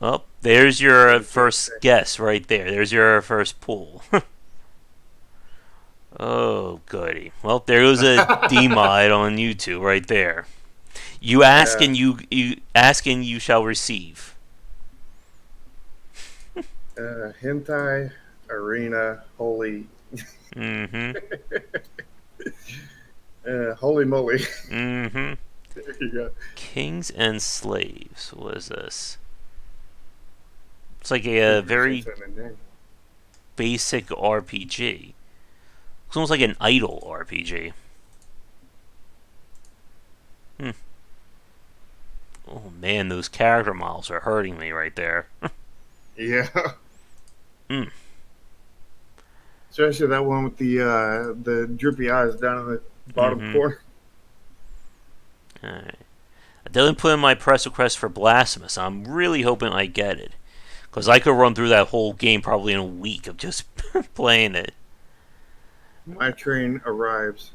Oh, there's your first guess right there. There's your first pool. Oh, goody. Well, there goes a DMod on YouTube right there. You ask Yeah. and you ask and you shall receive. Hentai Arena Holy. Mm-hmm. Holy moly. Mm-hmm. There you go. Kings and Slaves. What is this? It's like a very basic RPG. It's almost like an idle RPG. Hmm. Oh man, those character models are hurting me right there. Yeah. Mm. Especially that one with the droopy eyes down in the bottom Mm-hmm. corner. Alright. I didn't put in my press request for Blasphemous. I'm really hoping I get it. Because I could run through that whole game probably in a week of just playing it. My train arrives.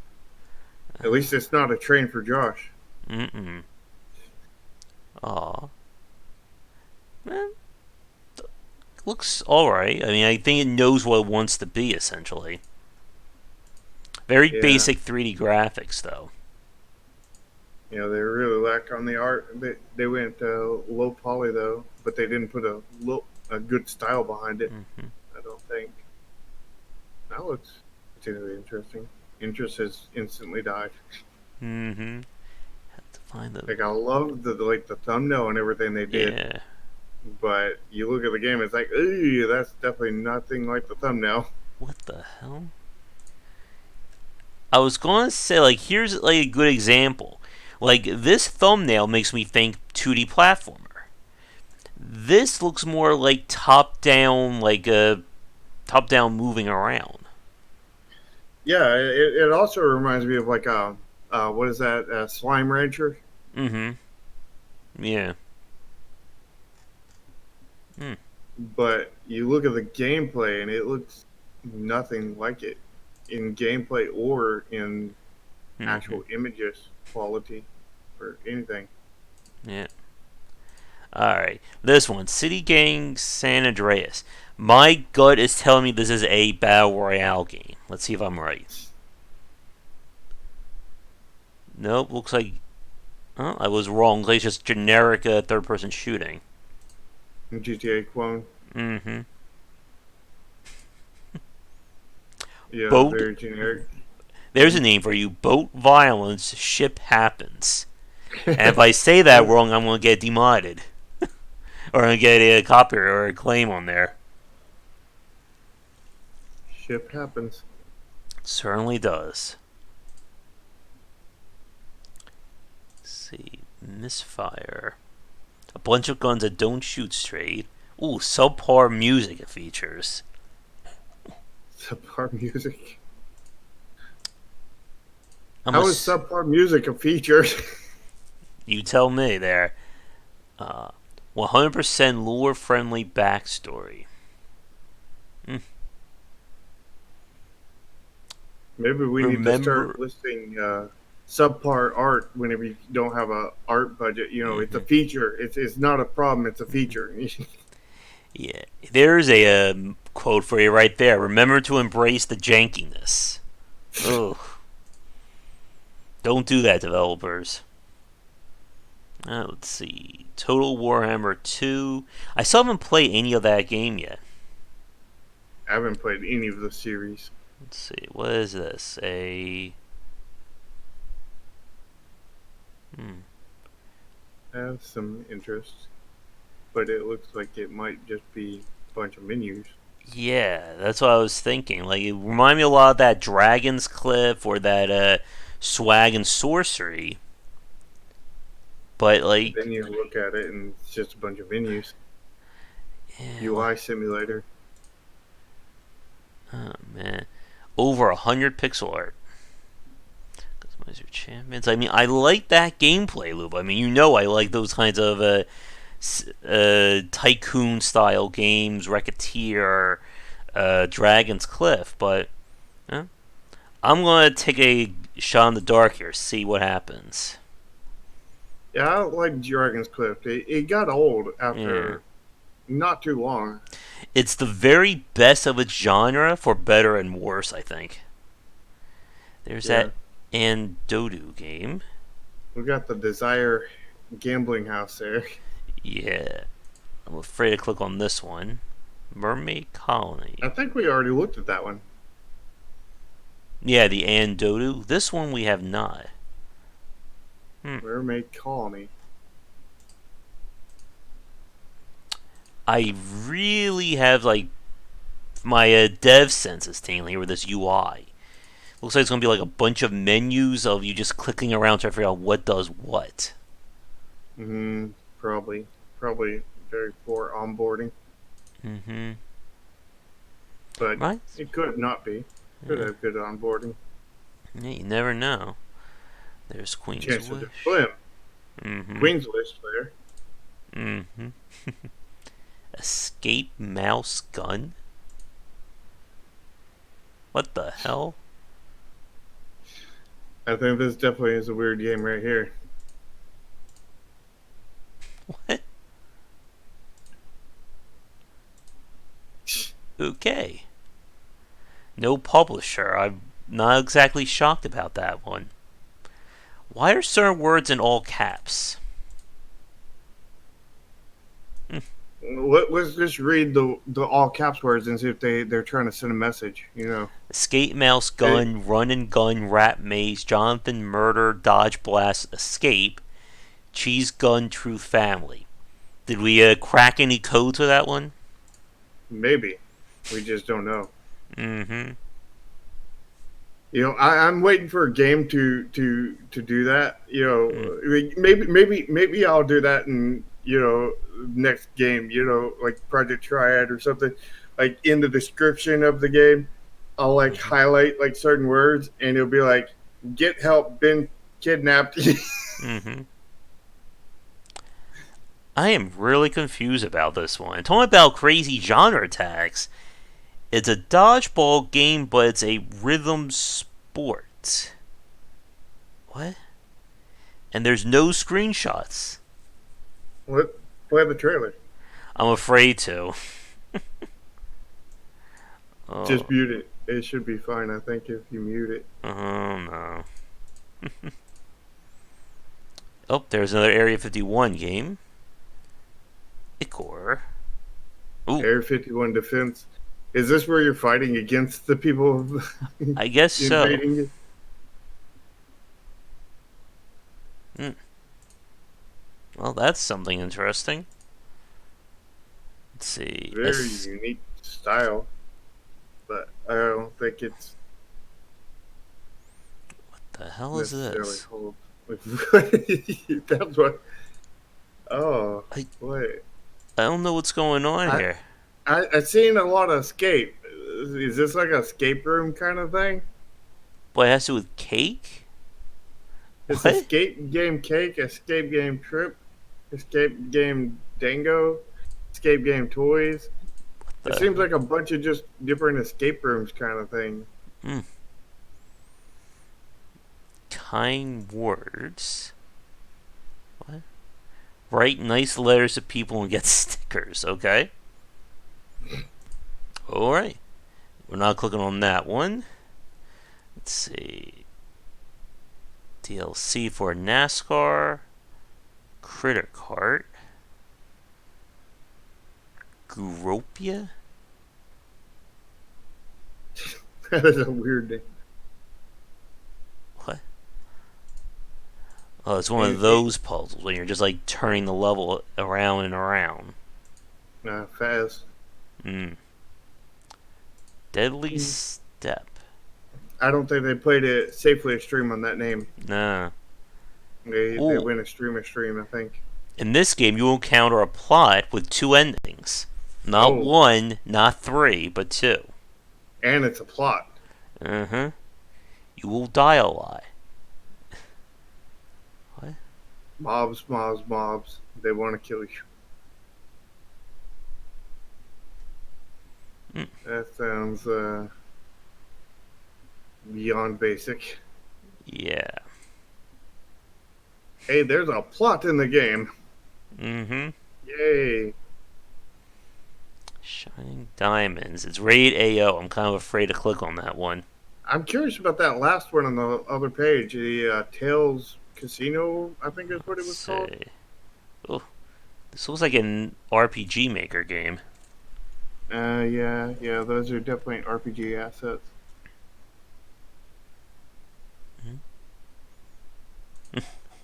At least it's not a train for Josh. Mm-mm. Aw. Man, looks alright. I mean, I think it knows what it wants to be, essentially. Very Yeah. basic 3D graphics, though. They really lack on the art. They went low poly though, but they didn't put a good style behind it. Mm-hmm. I don't think. That looks particularly interesting. Interest has instantly died. Mm-hmm. Have to find the... Like I love the thumbnail and everything they did, Yeah. but you look at the game, it's like, ooh, that's definitely nothing like the thumbnail. What the hell? I was going to say, like, here's like a good example. Like, this thumbnail makes me think 2D platformer. This looks more like top-down, like a top-down moving around. Yeah, it also reminds me of like what is that? Slime Rancher. Mm-hmm. Yeah. Hmm. But you look at the gameplay and it looks nothing like it in gameplay or in Mm-hmm. actual images quality or anything. Yeah. Alright. This one. City Gang San Andreas. My gut is telling me this is a Battle Royale game. Let's see if I'm right. Nope. Looks like... Oh, I was wrong. Looks like it's just generic third-person shooting. GTA clone. Mm-hmm. Yeah, Boat. very generic. There's a name for you. Boat Violence Ship Happens. And if I say that wrong, I'm going to get demodded. Or I'm going to get a copyright or a claim on there. Ship happens. It certainly does. Let's see. Misfire. A bunch of guns that don't shoot straight. Ooh, subpar music it features. Subpar music. How is subpar music a feature? You tell me there. 100% lore-friendly backstory. Mm. Maybe we need to start Remember. listing subpar art whenever you don't have a art budget. You know, it's a Hmm. feature. It's not a problem. It's a Hmm. feature. Yeah, there's a quote for you right there. Remember to embrace the jankiness. Ugh. Don't do that, developers. Let's see. Total Warhammer 2. I still haven't played any of that game yet. I haven't played any of the series. Let's see. What is this? Hmm. I have some interest, but it looks like it might just be a bunch of menus. Yeah, that's what I was thinking. Like, it reminded me a lot of that Dragon's Cliff or that Swag and Sorcery. But, And then like, you look at it and it's just a bunch of menus. yeah, well, UI simulator. oh man. Over 100 pixel art. Customize your champions. I mean, I like that gameplay loop. I mean, I like those kinds of tycoon style games, Racketeer, Dragon's Cliff. But uh, I'm gonna take a shot in the dark here, see what happens. Yeah, I like Dragon's Cliff. It got old Yeah, after not too long. it's the very best of its genre for better and worse. I think. There's Yeah, that Andodu game. we got the Desire gambling house there. Yeah, I'm afraid to click on this one. Mermaid I Colony. think we already looked at that one. Yeah, the Andodu. This one we have not. Hmm. Mermaid Colony. I really have like my dev senses tingling here with this UI. Looks like it's gonna be like a bunch of menus of you just clicking around trying to figure out what does what. Mm, probably very poor onboarding, Mm-hmm. but Right? it could not be. Could Yeah. have good onboarding. Yeah, you never know. There's Queen's Chance of the Wish. slim. Mm-hmm. Queen's list there. Mm-hmm. Escape Mouse Gun. What the hell? I think this definitely is a weird game right here. What? Okay. No publisher. I'm not exactly shocked about that one. Why are certain words in all caps? Hmm. Let's just read the all caps words and see if they're trying to send a message. You know, Escape Mouse it, Gun, Run and Gun, Rat Maze, Jonathan Murder, Dodge Blast, Escape, Cheese Gun, True Family. Did we crack any code to that one? maybe we just don't know. Mm-hmm. You know, I'm waiting for a game to do that. You Mm. know, like, maybe I'll do that in next game. You know, like Project Triad or something. Like in the description of the game, I'll like Mm-hmm. highlight like certain words, and it'll be like, "Get help, been kidnapped." Mm-hmm. I am really confused about this one. Talking about crazy genre tags. It's a dodgeball game, but it's a rhythm sport. What? And there's no screenshots. What? Play the trailer. I'm afraid to. Oh, Just mute it. It should be fine, I think, if you mute it. oh no. Oh, there's another Area 51 game. Icor. Ooh, Area 51 defense. Is this where you're fighting against the people I guess so. invading you? Mm. Well, that's something interesting. Let's see. Very unique style, but I don't think it's The hell is necessarily this? hold. That's what. Oh, I wait. I don't know what's going on I, here. I've seen a lot of escape. Is this like a escape room kind of thing? What it has to do with cake? It's What? escape game cake, escape game trip, escape game Dango, escape game toys. It The seems like a bunch of just different escape rooms kind of thing. kind words. What? Write nice letters to people and get stickers. Okay. All right. We're not clicking on that one. Let's see. DLC for NASCAR. Critter Cart. Gropia? That is a weird name. What? Oh, it's one of those puzzles when you're just like turning the level around and around. Faz. Deadly Step. I don't think they played it safely extreme on that name. Nah. They went extreme, I think. In this game, you will encounter a plot with two endings. Not one, not three, but two. And it's a plot. You will die a lot. What? Mobs. They want to kill you. That sounds beyond basic. Yeah. Hey, there's a plot in the game. Yay. Shining Diamonds. It's rated AO. I'm kind of afraid to click on that one. I'm curious about that last one on the other page. The Tales Casino, I think is what it was called. Oh, this looks like an RPG Maker game. Yeah, those are definitely RPG assets.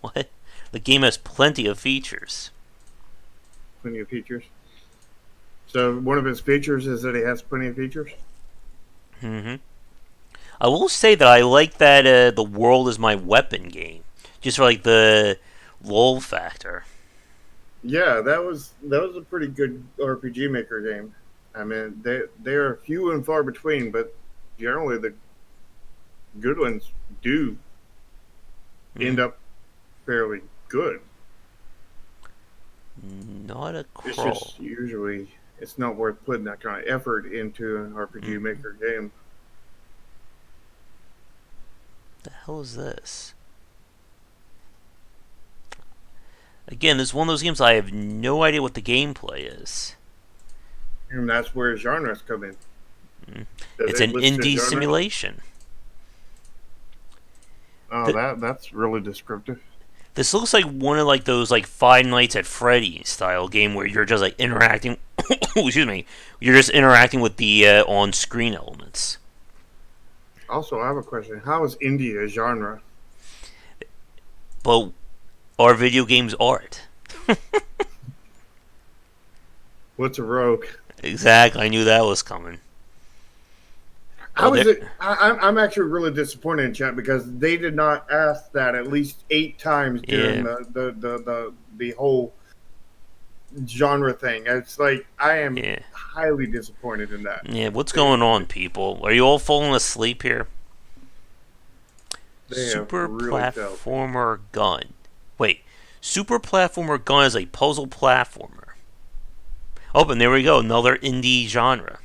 What? The game has plenty of features. Plenty of features. So one of his features is that he has plenty of features? I will say that I like that the world is my weapon game. Just for like the lull factor. Yeah, that was a pretty good RPG Maker game. I mean, they are few and far between, but generally the good ones do end up fairly good. Not a crawl. It's just usually it's not worth putting that kind of effort into an RPG Maker game. The hell is this? Again, this is one of those games I have no idea what the gameplay is. And that's where genres come in. It's an indie simulation. Oh, that's really descriptive. This looks like one of like those like Five Nights at Freddy's style game where you're just like interacting. Excuse me. You're just interacting with the on-screen elements. Also, I have a question. How is indie a genre? But are video games art? What's a rogue? Exactly. I knew that was coming. I'm actually really disappointed in chat because they did not ask that at least 8 times during the whole genre thing. It's like I am highly disappointed in that. Yeah, what's going on, people? Are you all falling asleep here? Super Platformer Gun. Wait, Super Platformer Gun is a puzzle platformer. Oh, and there we go, another indie genre.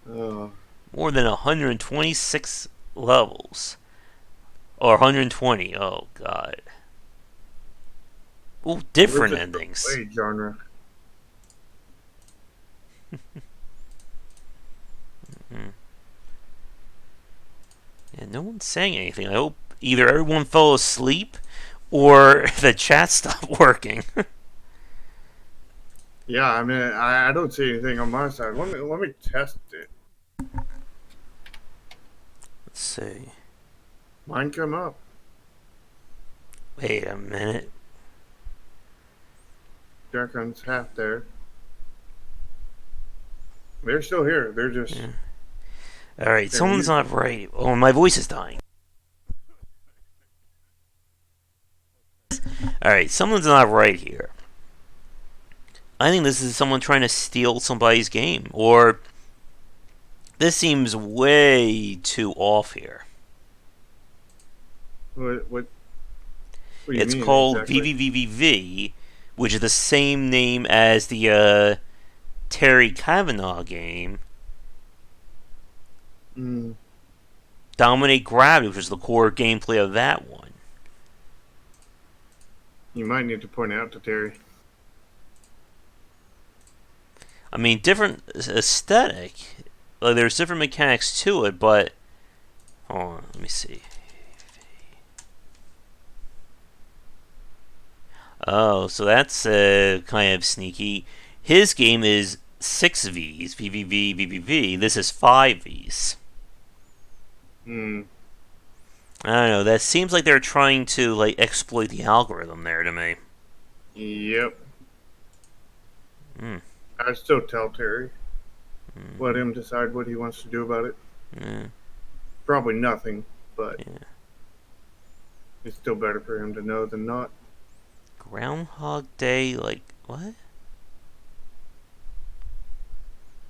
More than 126 levels. Or 120, oh god. Ooh, different endings. Genre. Yeah, no one's saying anything. I hope either everyone fell asleep or the chat stopped working. Yeah, I mean, I don't see anything on my side. Let me test it. Let's see. Mine come up. Wait a minute. Darkon's half there. They're still here. They're just... Yeah. Alright, someone's not right. Oh, my voice is dying. Alright, someone's not right here. I think this is someone trying to steal somebody's game. Or this seems way too off here. What? What do you It's mean called exactly? VVVVV, which is the same name as the Terry Kavanaugh game. Mm, Dominate Gravity, which is the core gameplay of that one. you might need to point out to Terry. I mean, different aesthetic. Like, there's different mechanics to it, but hold on, let me see. Oh, so that's kind of sneaky. His game is 6 Vs, VVV, VVV. This is 5 Vs. Hmm. I don't know. That seems like they're trying to like exploit the algorithm there to me. Yep. Mm, I'd still tell Terry. Let mm, him decide what he wants to do about it. yeah, Probably nothing, but yeah. it's still better for him to know than not. Groundhog Day, like what?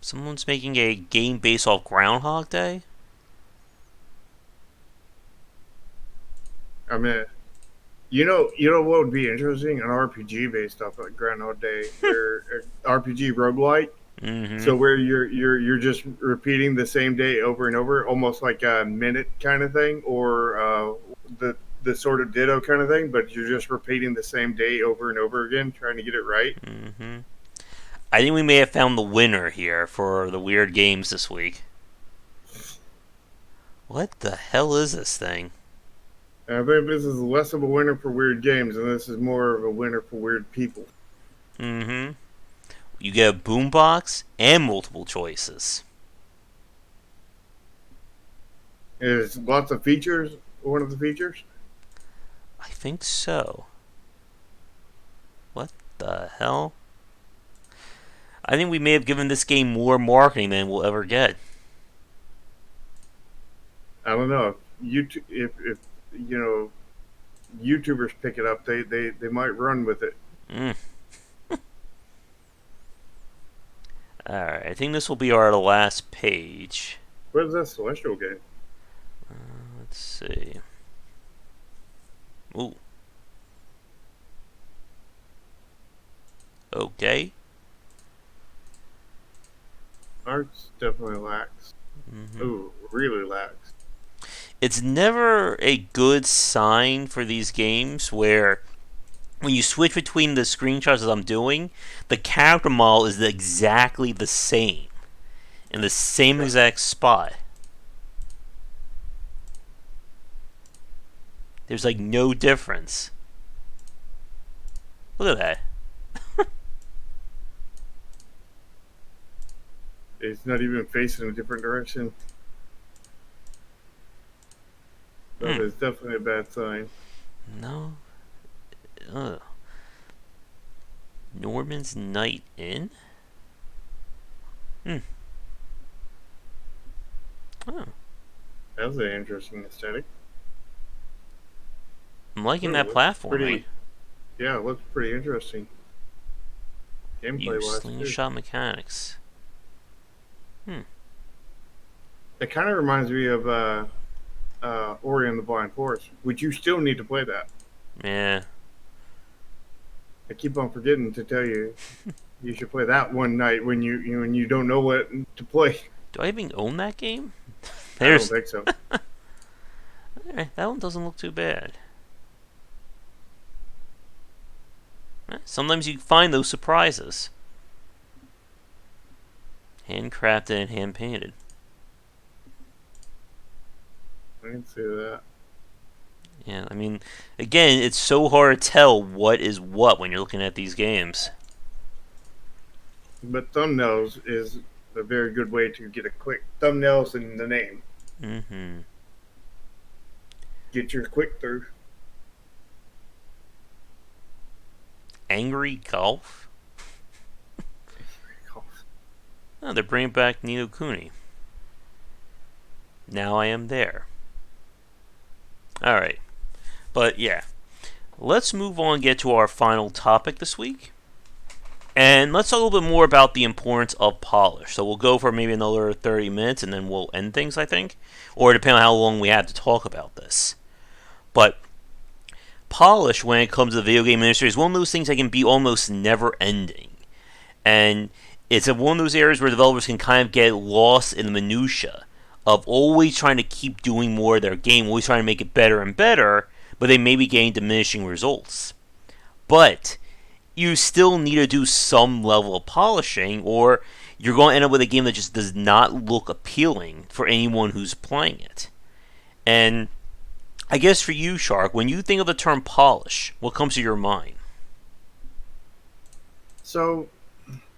Someone's making a game based off Groundhog Day? I mean, you know what would be interesting? An RPG based off of Groundhog Day, where RPG roguelike. Mm-hmm. So where you're just repeating the same day over and over, almost like a minute kind of thing, or the sort of ditto kind of thing, but you're just repeating the same day over and over again, trying to get it right. Mm-hmm. I think we may have found the winner here for the weird games this week. What the hell is this thing? And I think this is less of a winner for weird games, and this is more of a winner for weird people. Mm-hmm. You get a boombox and multiple choices. There's lots of features. One of the features. I think so. What the hell? I think we may have given this game more marketing than we'll ever get. I don't know. If you know YouTubers pick it up, they might run with it. Mm. Alright, I think this will be our last page. What is that celestial game? Let's see. Ooh. Okay. Arts definitely lacks. Mm-hmm. Ooh, really lacks. It's never a good sign for these games where when you switch between the screenshots that I'm doing, the character model is exactly the same in the same Right. exact spot. There's like no difference. Look at that. It's not even facing a different direction. That Hmm. is definitely a bad sign. No. Ugh. Norman's Night Inn? Hmm. Oh. That's an interesting aesthetic. I'm liking Ooh, that looks platforming. pretty. Yeah, it looks pretty interesting. Gameplay Use wise too. slingshot mechanics. Hmm. It kind of reminds me of Ori and the Blind Forest, which you still need to play that. Yeah. I keep on forgetting to tell you you should play that one night when when you don't know what to play. Do I even own that game? I don't There's. think so. That one doesn't look too bad. Sometimes you find those surprises. Handcrafted and hand painted. I can see that. Yeah, I mean, again, it's so hard to tell what is what when you're looking at these games. But thumbnails is a very good way to get a quick thumbnails in the name. Mm-hmm. Get your quick through. Angry Golf? Oh, they're bringing back Nino Kuni. Now I am there. Alright. But yeah. Let's move on and get to our final topic this week. And let's talk a little bit more about the importance of polish. So we'll go for maybe another 30 minutes and then we'll end things, I think. Or depending on how long we have to talk about this. But polish when it comes to the video game industry is one of those things that can be almost never ending. And it's one of those areas where developers can kind of get lost in the minutia of always trying to keep doing more of their game, always trying to make it better and better, but they may be getting diminishing results. But you still need to do some level of polishing, or you're going to end up with a game that just does not look appealing for anyone who's playing it. And I guess for you, Shark, when you think of the term polish, what comes to your mind? So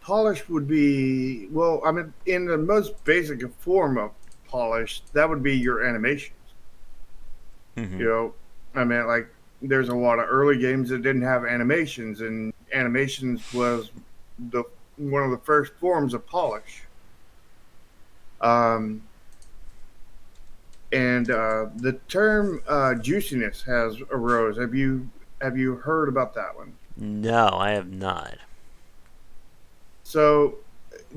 polish would be, well, I mean, in the most basic form of polish, that would be your animations. Mm-hmm. You know, I mean, like, there's a lot of early games that didn't have animations, and animations was the one of the first forms of polish. Um, and the term juiciness has arose. Have you heard about that one? No, I have not. So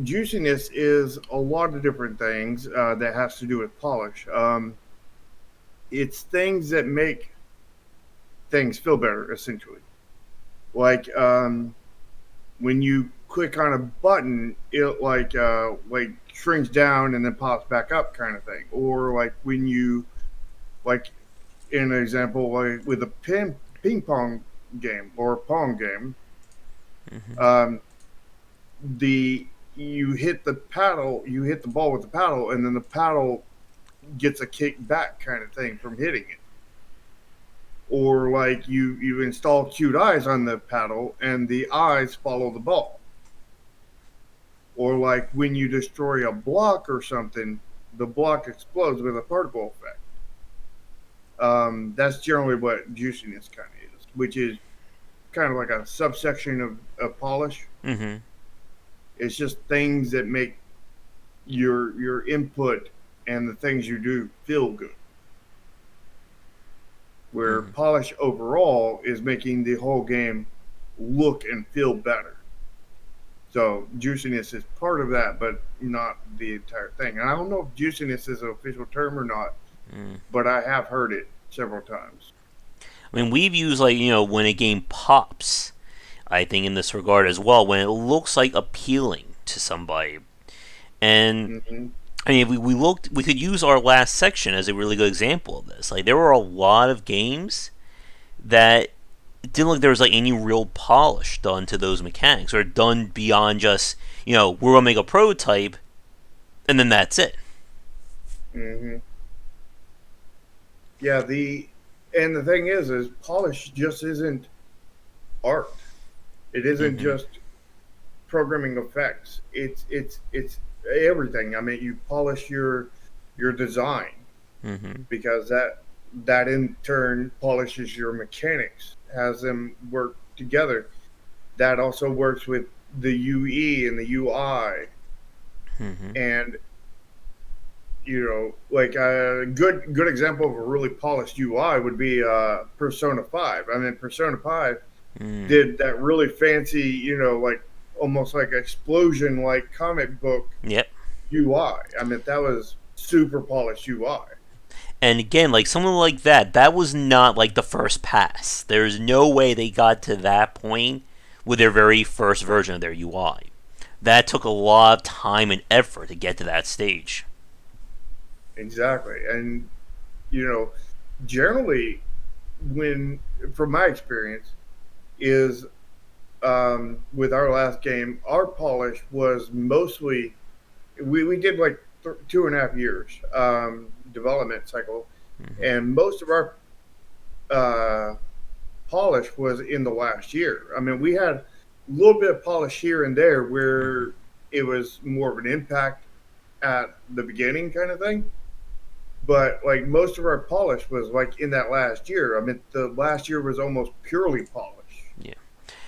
juiciness is a lot of different things that has to do with polish. It's things that make things feel better, essentially. Like when you click on a button, it like shrinks down and then pops back up, kind of thing. Or like when you like in an example, like with a ping pong game or pong game, Mm-hmm. um, the you hit the paddle, you hit the ball with the paddle, and then the paddle gets a kick back, kind of thing, from hitting it. Or like you install cute eyes on the paddle, and the eyes follow the ball. Or like when you destroy a block or something, the block explodes with a particle effect. That's generally what juiciness kind of is, which is kind of like a subsection of polish. Mm-hmm. It's just things that make your input and the things you do feel good. Where Mm-hmm. polish overall is making the whole game look and feel better. So juiciness is part of that, but not the entire thing. And I don't know if juiciness is an official term or not, Mm. but I have heard it several times. I mean, we've used, like, when a game pops, I think, in this regard as well, when it looks like appealing to somebody. And Hmm. I mean, if we could use our last section as a really good example of this. Like, there were a lot of games that it didn't look like there was like any real polish done to those mechanics, or done beyond just, we're gonna make a prototype and then that's it. Hmm. Yeah, and the thing is polish just isn't art. It isn't Mm-hmm. just programming effects. It's everything. I mean, you polish your design Mm-hmm. because that in turn polishes your mechanics, has them work together. That also works with the UE and the UI, Mm-hmm. and like a good example of a really polished UI would be Persona 5. I mean, Persona 5 Mm. did that really fancy, like almost like explosion, like comic book Yep. UI. I mean, that was super polished UI. And again, like someone like that was not like the first pass. There's no way they got to that point with their very first version of their UI. That took a lot of time and effort to get to that stage. Exactly. And, you know, generally, when, from my experience, is with our last game, our polish was mostly, we did like 2.5 years development cycle, Mm-hmm. and most of our uh, polish was in the last year. I mean, we had a little bit of polish here and there Mm-hmm. where it was more of an impact at the beginning kind of thing. But like most of our polish was like in that last year. I mean, the last year was almost purely polish Yeah.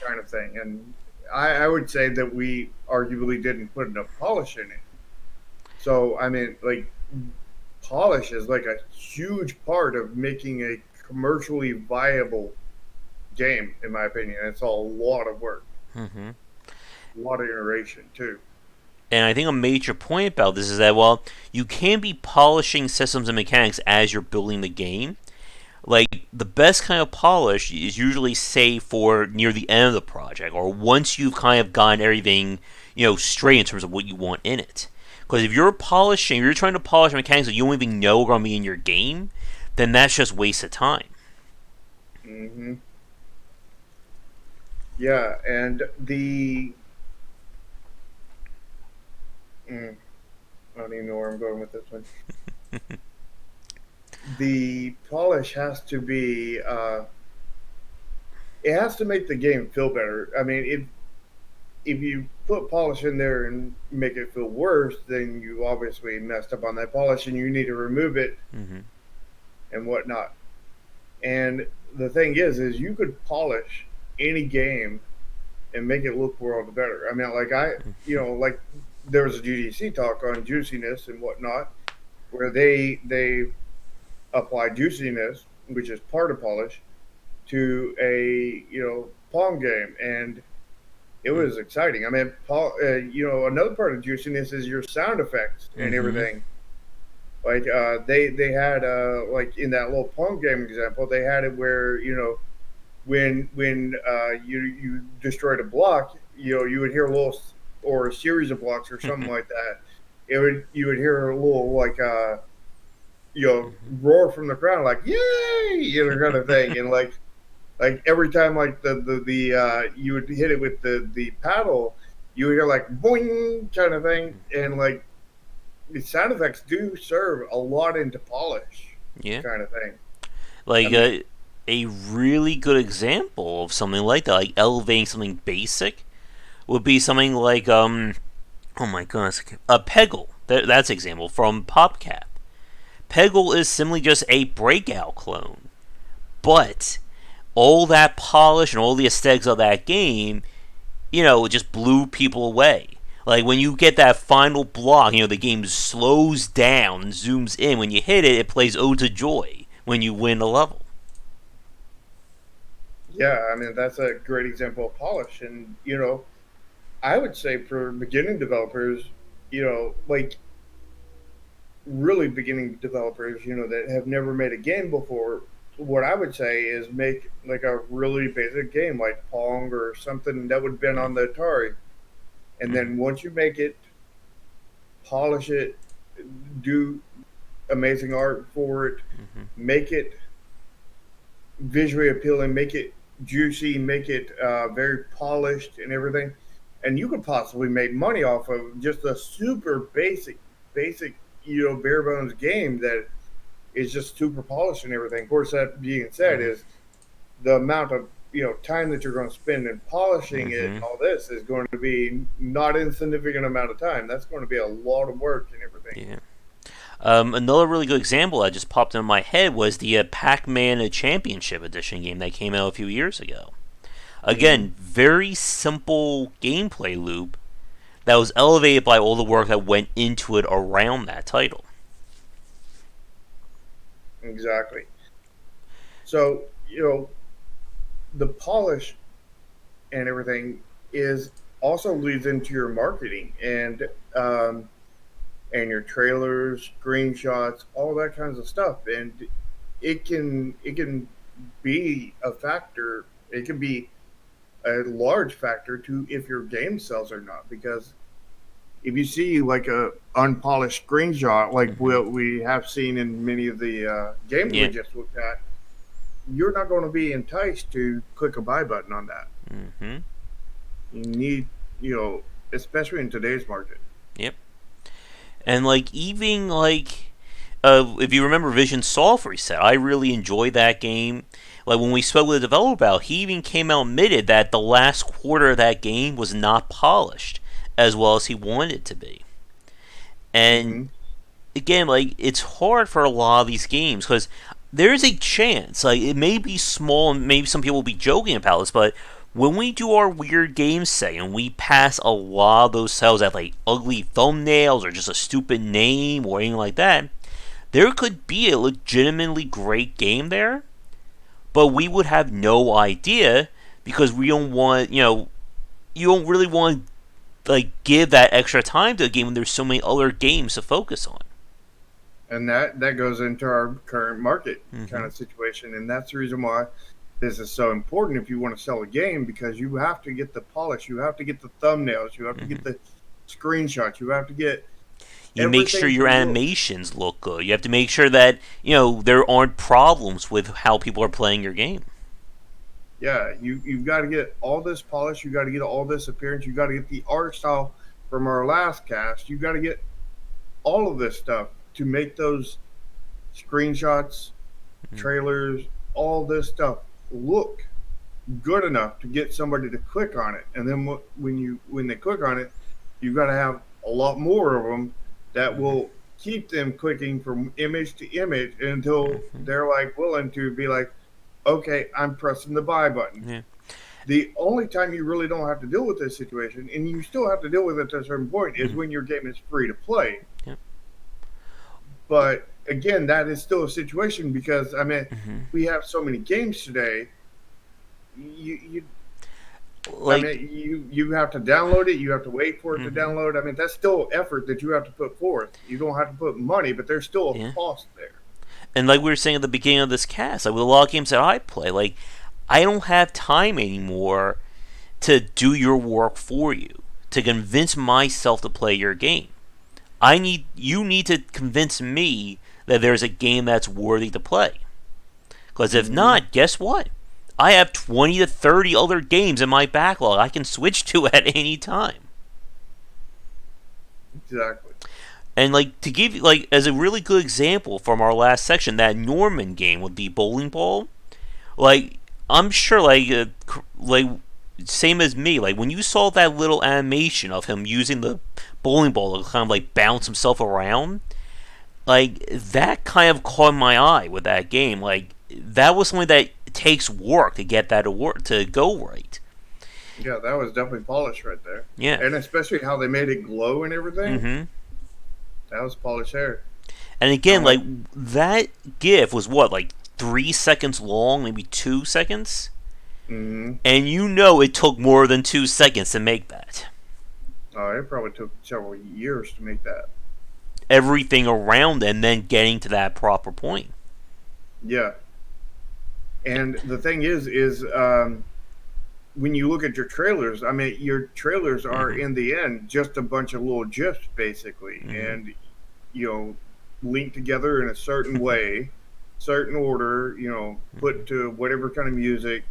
kind of thing. And I would say that we arguably didn't put enough polish in it. So, I mean, like polish is like a huge part of making a commercially viable game, in my opinion. It's a lot of work, Mm-hmm. a lot of iteration too. And I think a major point about this is that, well, you can be polishing systems and mechanics as you're building the game, Like the best kind of polish is usually saved for near the end of the project, or once you've kind of gotten everything, straight in terms of what you want in it. Because if you're trying to polish mechanics that you don't even know are going to be in your game, then that's just wasted time. Hmm. Yeah, and I don't even know where I'm going with this one. The polish has to be, it has to make the game feel better. I mean, if you put polish in there and make it feel worse, then you obviously messed up on that polish and you need to remove it Mm-hmm. and whatnot. And the thing is you could polish any game and make it look world better. I mean, like there was a GDC talk on juiciness and whatnot, where they apply juiciness, which is part of polish, to a Pong game, and it was exciting. I mean, another part of juiciness is your sound effects and Mm-hmm. everything. Like they had like in that little Pong game example, they had it where when you destroyed a block, you would hear a little or a series of blocks or something like that. You would hear a little like roar from the crowd like yay, kind of thing, and like every time like the you would hit it with the paddle, you would hear like boing kind of thing, and like the sound effects do serve a lot into polish Yeah. kind of thing. I Like mean, a really good example of something like that, like elevating something basic, would be something like oh my goodness, a Peggle. That's an example from PopCap. Peggle is simply just a breakout clone, but all that polish and all the aesthetics of that game, it just blew people away. Like when you get that final block, the game slows down and zooms in. When you hit it, it plays Ode to Joy when you win a level. yeah, I mean that's a great example of polish, and I would say for beginning developers, like really beginning developers, that have never made a game before, what I would say is make like a really basic game like Pong or something that would have been on the Atari. And Mm-hmm. then once you make it, polish it, do amazing art for it, Mm-hmm. make it visually appealing, make it juicy, make it very polished and everything. And you could possibly make money off of just a super basic, bare bones game that is just super polished and everything. Of course, that being said, Mm-hmm. is the amount of time that you're going to spend in polishing it Mm-hmm. and all this is going to be not insignificant amount of time. That's going to be a lot of work and everything. Yeah. Another really good example that just popped in my head was the Pac-Man Championship Edition game that came out a few years ago. Hmm. Again, very simple gameplay loop that was elevated by all the work that went into it around that title. Exactly. So the polish and everything is also leads into your marketing um, and your trailers, screenshots, all that kinds of stuff, and it can be a factor. It can be a large factor to if your game sells or not. Because if you see like a unpolished screenshot, like Mm-hmm. what we have seen in many of the games we Yeah. just looked at, you're not going to be enticed to click a buy button on that. Mm-hmm. You need, especially in today's market. Yep. And like even like if you remember Vision Soft Reset, I really enjoyed that game. Like when we spoke with the developer about, he even came out and admitted that the last quarter of that game was not polished as well as he wanted it to be. And Hmm. again, like it's hard for a lot of these games because there's a chance, like it may be small, and maybe some people will be joking about this, but when we do our weird game segment, we pass a lot of those titles that like ugly thumbnails or just a stupid name or anything like that. There could be a legitimately great game there, but we would have no idea because we don't want, you don't really want to like give that extra time to a game when there's so many other games to focus on. And that goes into our current market kind Mm-hmm. of situation, and that's the reason why this is so important if you want to sell a game, because you have to get the polish, you have to get the thumbnails, you have to Mm-hmm. get the screenshots, you have to get You make sure everything to your look. animations look good. You have to make sure that there aren't problems with how people are playing your game. Yeah, you've got to get all this polish, you got to get all this appearance, you got to get the art style from our last cast, you got to get all of this stuff to make those screenshots, Mm-hmm. trailers, all this stuff look good enough to get somebody to click on it. And then when they click on it, you've got to have a lot more of them that Mm-hmm. will keep them clicking from image to image until Mm-hmm. they're like willing to be like, okay, I'm pressing the buy button. Yeah. The only time you really don't have to deal with this situation, and you still have to deal with it to a certain point, is Mm-hmm. when your game is free to play. Yeah. But again, that is still a situation because I mean, Mm-hmm. we have so many games today. You I Like, mean, you have to download it. You have to wait for it to mm-hmm. download. I mean, that's still effort that you have to put forth. You don't have to put money, but there's still a Yeah. cost there. And like we were saying at the beginning of this cast, like with a lot of games that I play, like I don't have time anymore to do your work for you, to convince myself to play your game. You need to convince me that there's a game that's worthy to play. Because if Hmm. not, guess what? I have 20 to 30 other games in my backlog I can switch to at any time. Exactly. And like to give you like as a really good example from our last section, that Norman game with the bowling ball, like I'm sure like same as me, like when you saw that little animation of him using the bowling ball to kind of like bounce himself around, like that kind of caught my eye with that game. Like that was something that takes work to get that to work to go right. Yeah, that was definitely polished right there, Yeah. and especially how they made it glow and everything. Mm-hmm. That was polished hair. And I'm again, like, like that GIF was what, like 3 seconds long, maybe 2 seconds, mm-hmm. and it took more than 2 seconds to make that. Oh, it probably took several years to make that. Everything around and then getting to that proper point. Yeah, and the thing is when you look at your trailers, I mean, your trailers are Mm-hmm. in the end just a bunch of little gifs, basically, Mm-hmm. and you know, linked together in a certain way, certain order. You know, put to whatever kind of music,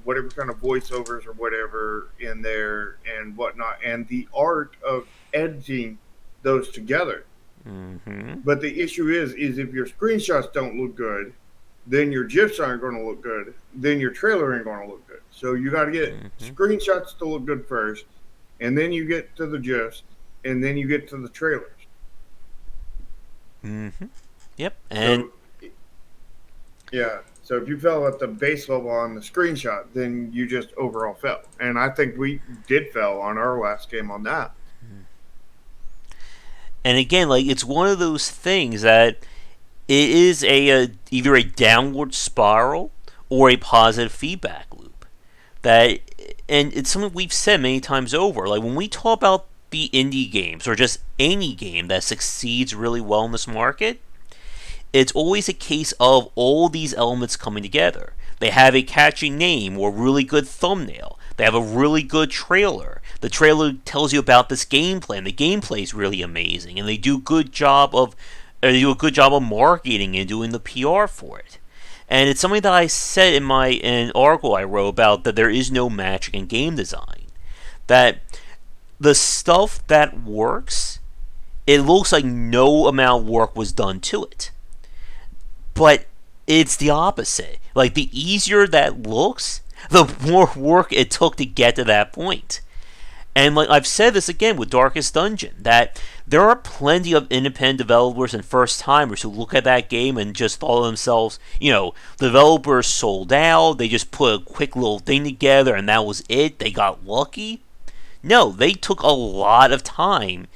whatever kind of voiceovers or whatever in there and whatnot, and the art of editing those together. Mm-hmm. But the issue is if your screenshots don't look good, then your GIFs aren't going to look good. Then your trailer ain't going to look good. So you got to get Mm-hmm. screenshots to look good first, and then you get to the GIFs, and then you get to the trailers. Mm-hmm. Yep. And So yeah. So if you fell at the base level on the screenshot, then you just overall fell. And I think we did fell on our last game on that. again, like it's one of those things that it is a either a downward spiral or a positive feedback loop. That and it's something we've said many times over. Like when we talk about the indie games or just any game that succeeds really well in this market, it's always a case of all these elements coming together. They have a catchy name or really good thumbnail. They have a really good trailer. The trailer tells you about this gameplay, and the gameplay is really amazing. And they do a good job of marketing and doing the PR for it. And it's something that I said in an article I wrote about that there is no magic in game design. That the stuff that works, it looks like no amount of work was done to it. But it's the opposite. Like the easier that looks, the more work it took to get to that point. And like I've said this again with Darkest Dungeon, that there are plenty of independent developers and first timers who look at that game and just thought to themselves, developers sold out, they just put a quick little thing together and that was it, they got lucky. No, they took a lot of time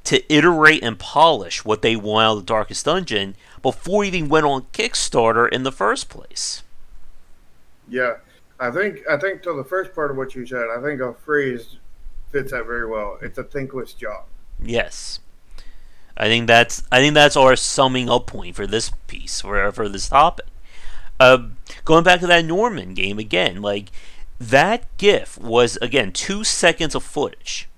to iterate and polish what they want out of the Darkest Dungeon before it even went on Kickstarter in the first place. Yeah. I think to the first part of what you said, I think a phrase fits that very well. It's a thankless job. Yes. I think that's our summing up point for this piece, for this topic. Going back to that Norman game again, like that GIF was again 2 seconds of footage,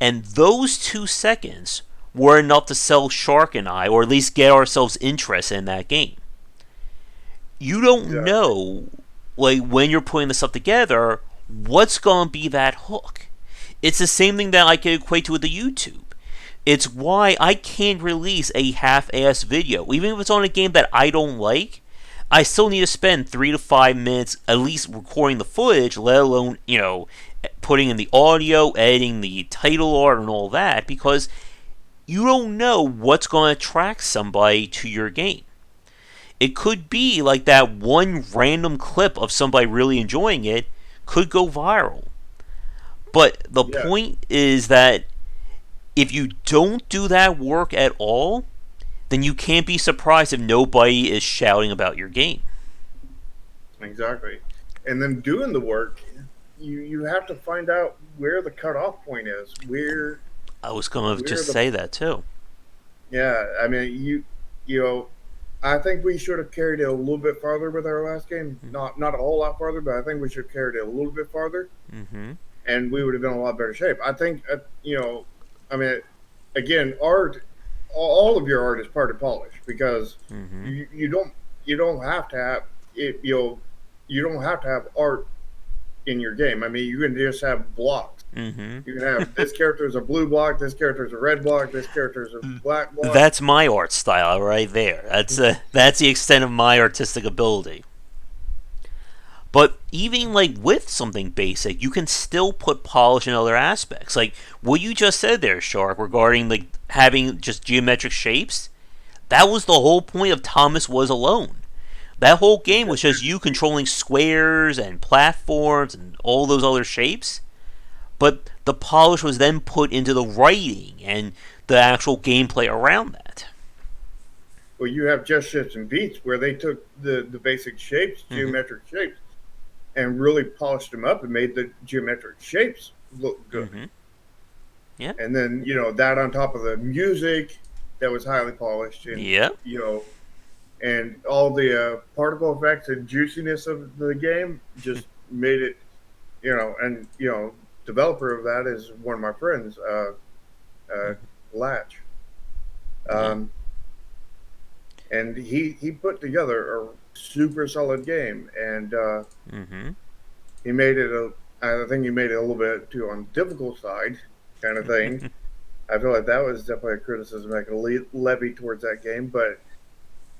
and those 2 seconds were enough to sell Shark and I, or at least get ourselves interested in that game. You don't Exactly. know, like when you're putting this stuff together, what's gonna be that hook. It's the same thing that I can equate to with the YouTube. It's why I can't release a half-ass video, even if it's on a game that I don't like. I still need to spend 3 to 5 minutes at least recording the footage, let alone putting in the audio, editing the title art, and all that, because you don't know what's going to attract somebody to your game. It could be like that one random clip of somebody really enjoying it could go viral. But the Yeah, point is that if you don't do that work at all, then you can't be surprised if nobody is shouting about your game. exactly. And then doing the work, you have to find out where the cutoff point is. I was going to Where just the say that too. Yeah. I mean, you know, I think we should have carried it a little bit farther with our last game. Not a whole lot farther, but I think we should have carried it a little bit farther, Mm-hmm. and we would have been in a lot better shape. I think I mean, again, art. All of your art is part of polish because Mm-hmm. you don't have to have it. You don't have to have art in your game. I mean, you can just have blocks. Mm-hmm. You can have this character is a blue block, this character is a red block, this character is a black block. That's my art style right there. That's the extent of my artistic ability. But even like with something basic, you can still put polish in other aspects. Like what you just said there, Shark, regarding like having just geometric shapes. That was the whole point of Thomas Was Alone. That whole game was just you controlling squares and platforms and all those other shapes. But the polish was then put into the writing and the actual gameplay around that. Well, you have just shapes and beats where they took the basic shapes, Mm-hmm. geometric shapes, and really polished them up and made the geometric shapes look good. Mm-hmm. Yeah. And then that on top of the music that was highly polished, and Yeah. you know and all the particle effects and juiciness of the game just made it. And developer of that is one of my friends, uh, Latch. Yeah. Um, and he put together a super solid game, and Mm-hmm. he made it a. I think he made it a little bit too on the difficult side, kind of thing. I feel like that was definitely a criticism I could levy towards that game, but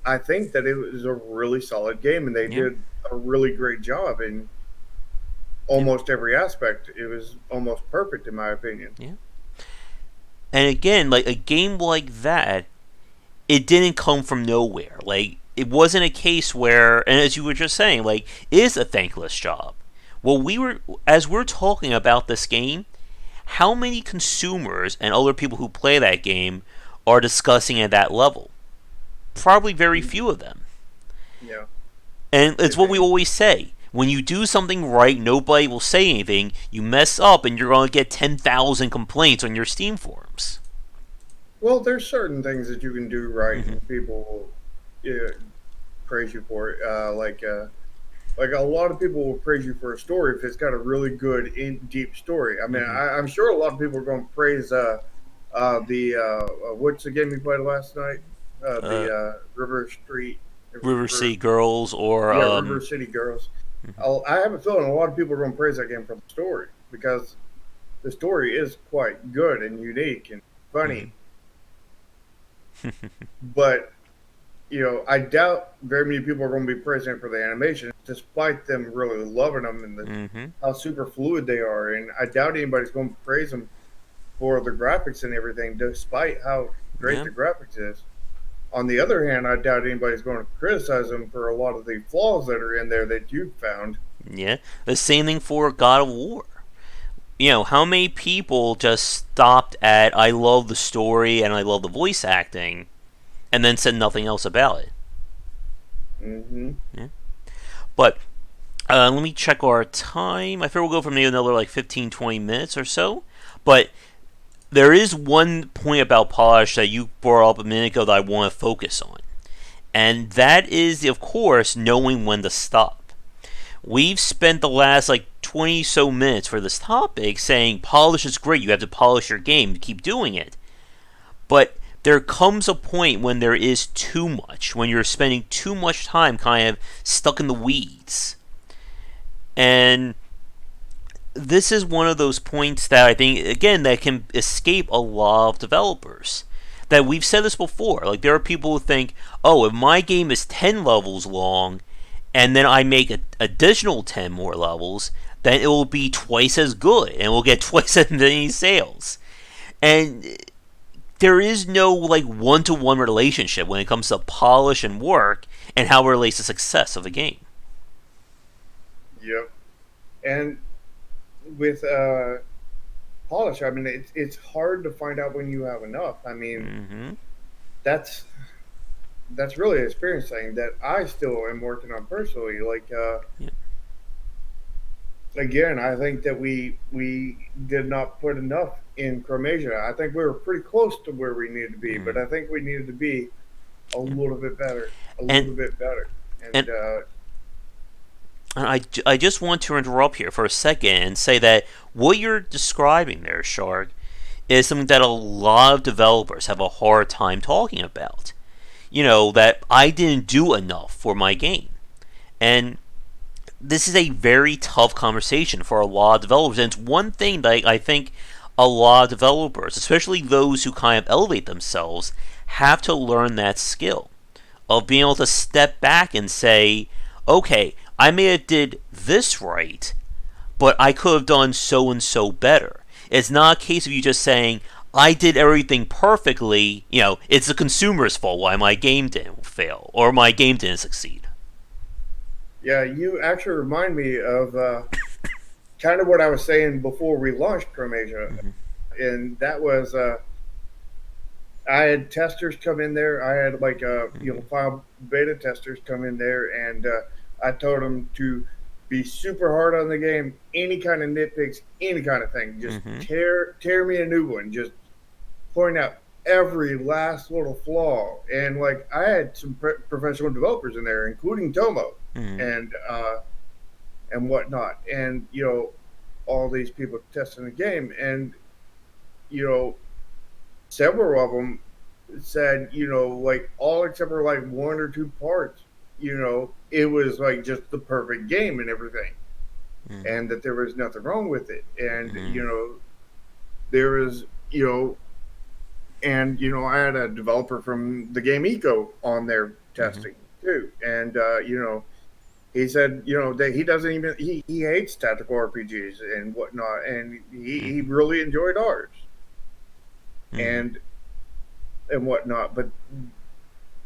I think that it was a really solid game, and they Yeah. did a really great job in Yeah. almost every aspect. It was almost perfect in my opinion. Yeah. And again, like a game like that, it didn't come from nowhere. Like it wasn't a case where, and as you were just saying, like it is a thankless job. Well, as we're talking about this game, how many consumers and other people who play that game are discussing at that level? Probably very few of them. Yeah, And it's if what we any. always say. When you do something right, nobody will say anything. You mess up, and you're going to get 10,000 complaints on your Steam forums. Well, there's certain things that you can do right, Mm-hmm. and people will praise you for it. Like a lot of people will praise you for a story if it's got a really good, deep story. I mean, Mm-hmm. I'm sure a lot of people are going to praise the what's the game we played last night? Uh, The River Street, River River, City Girls or yeah, River City Girls. I have a feeling a lot of people are going to praise that game for the story because the story is quite good and unique and mm-hmm. funny. But I doubt very many people are going to be praising it for the animation, despite them really loving them and Mm-hmm. how super fluid they are. And I doubt anybody's going to praise them for the graphics and everything, despite how great Yeah. the graphics is. On the other hand, I doubt anybody's going to criticize them for a lot of the flaws that are in there that you've found. Yeah. The same thing for God of War. How many people just stopped at I love the story and I love the voice acting and then said nothing else about it? Hmm. Yeah. But let me check our time. I figure we'll go for maybe another like 15, 20 minutes or so. But there is one point about polish that you brought up a minute ago that I want to focus on, and that is, of course, knowing when to stop. We've spent the last like 20 so minutes for this topic saying polish is great, you have to polish your game to keep doing it. But there comes a point when there is too much, when you're spending too much time kind of stuck in the weeds. And this is one of those points that I think, again, that can escape a lot of developers. That we've said this before. Like, there are people who think, oh, if my game is 10 levels long, and then I make additional 10 more levels, then it will be twice as good, and we'll get twice as many sales. And there is no, like, one-to-one relationship when it comes to polish and work, and how it relates to success of a game. Yep. And with polish, I mean, it's hard to find out when you have enough. I mean, Mm-hmm. that's that's really an experience thing that I still am working on personally. Like, Yeah. again, I think that we did not put enough in Chromasia. I think we were pretty close to where we needed to be, but Mm. I think we needed to be a Yeah. little bit better, a And little bit better. and And I just want to interrupt here for a second and say that what you're describing there, Shark, is something that a lot of developers have a hard time talking about. You know, that I didn't do enough for my game. And this is a very tough conversation for a lot of developers. And it's one thing that I think a lot of developers, especially those who kind of elevate themselves, have to learn that skill of being able to step back and say, okay, I may have did this right, but I could have done so and so better. It's not a case of you just saying, I did everything perfectly, it's the consumer's fault why my game didn't fail or my game didn't succeed. yeah, you actually remind me of kind of what I was saying before we launched Chromasia, Mm-hmm. and that was I had testers come in there. I had like Mm-hmm. file beta testers come in there, and I told them to be super hard on the game. Any kind of nitpicks, any kind of thing, just Mm-hmm. tear me a new one. Just point out every last little flaw. And like I had some professional developers in there, including Tomo Mm-hmm. and whatnot, and all these people testing the game, and you know several of them said, like all except for like one or two parts, it was like just the perfect game and everything, and that there was nothing wrong with it. And, Mm-hmm. there was, and, I had a developer from the game Eco on there Mm-hmm. testing too. And, he said, that he doesn't even, he hates tactical RPGs and whatnot. And he Mm-hmm. really enjoyed ours Mm-hmm. and, whatnot. But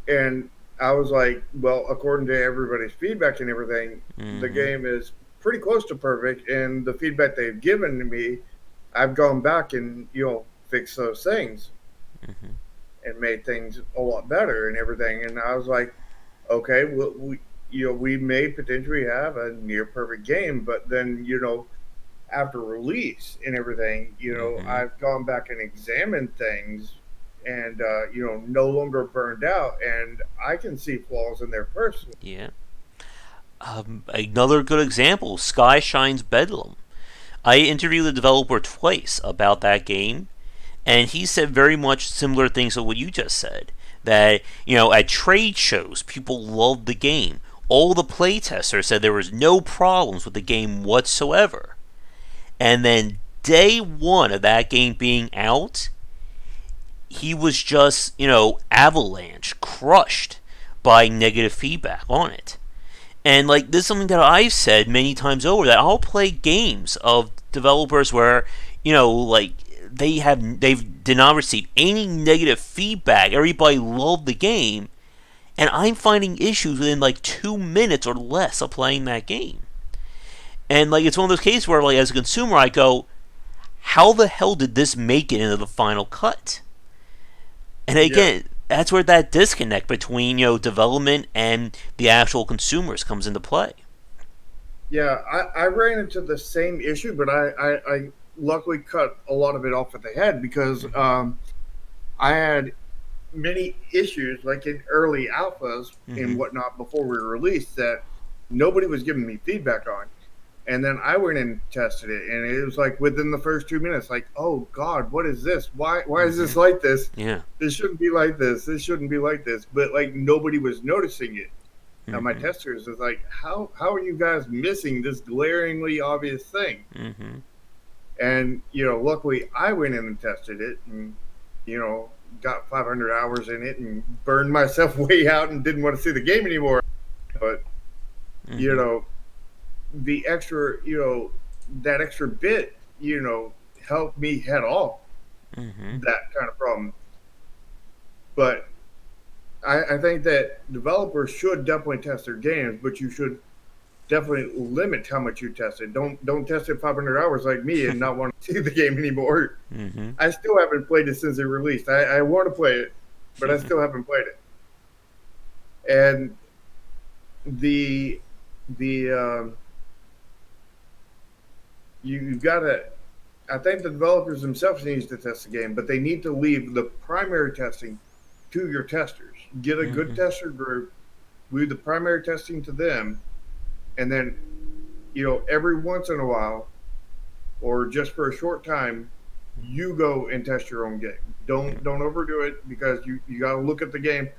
and I was like, well, according to everybody's feedback and everything, the Mm-hmm. game is pretty close to perfect. And the feedback they've given to me, I've gone back and fixed those things Mm-hmm. and made things a lot better and everything. And I was like, okay, well, we may potentially have a near perfect game, but then after release and everything, Mm-hmm. I've gone back and examined things and, no longer burned out. And I can see flaws in there personally. Yeah. Another good example, Sky Shine's Bedlam. I interviewed the developer twice about that game, and he said very much similar things to what you just said. That, at trade shows, people loved the game. All the playtesters said there was no problems with the game whatsoever. And then day one of that game being out, he was just, avalanche, crushed by negative feedback on it. And like this is something that I've said many times over that I'll play games of developers where, like they did not receive any negative feedback. Everybody loved the game, and I'm finding issues within like 2 minutes or less of playing that game. And like it's one of those cases where like as a consumer I go, how the hell did this make it into the final cut? And Yeah. again, that's where that disconnect between development and the actual consumers comes into play. Yeah. I ran into the same issue, but luckily cut a lot of it off at the head because Mm-hmm. I had many issues like in early alphas Mm-hmm. and whatnot before we were released that nobody was giving me feedback on. And then I went and tested it, and it was like within the first 2 minutes, like, oh God, what is this? Why is Mm-hmm. this like this? Yeah. This shouldn't be like this. This shouldn't be like this. But like nobody was noticing it. And my Mm-hmm. testers is like, how are you guys missing this glaringly obvious thing? Mm-hmm. And luckily I went in and tested it, and you know, got 500 hours in it, and burned myself way out, and didn't want to see the game anymore. But you Mm-hmm. know, the extra, that extra bit, helped me head off Mm-hmm. that kind of problem. But I think that developers should definitely test their games, but you should definitely limit how much you test it. Don't test it 500 hours like me and not want to see the game anymore. Mm-hmm. I still haven't played it since it released. I want to play it, but I still haven't played it. And the the you gotta. I think the developers themselves need to test the game, but they need to leave the primary testing to your testers. Get a good Mm-hmm. tester group, leave the primary testing to them, and then every once in a while or just for a short time, you go and test your own game. Don't overdo it because you got to look at the game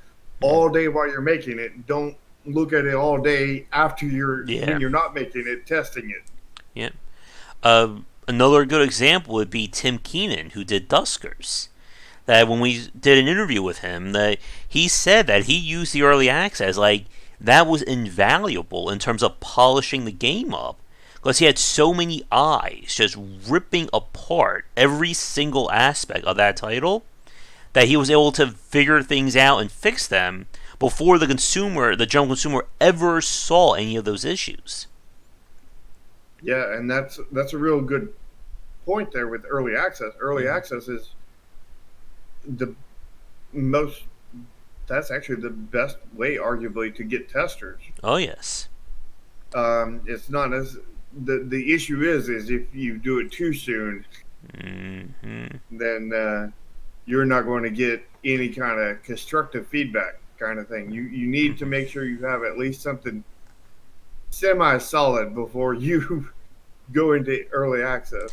all day while you're making it. Don't look at it all day after when Yeah. you're not making it, testing it. Yeah. Another good example would be Tim Keenan, who did Duskers. That when we did an interview with him, that he said that he used the early access like that was invaluable in terms of polishing the game up because he had so many eyes just ripping apart every single aspect of that title that he was able to figure things out and fix them before the general consumer, ever saw any of those issues. Yeah, and that's a real good point there with early access. Early Mm-hmm. access is the most. That's actually the best way, arguably, to get testers. Oh yes. It's not as the issue is if you do it too soon, Mm-hmm. then you're not going to get any kind of constructive feedback kind of thing. You need to Mm-hmm. make sure you have at least something semi solid before you go into early access.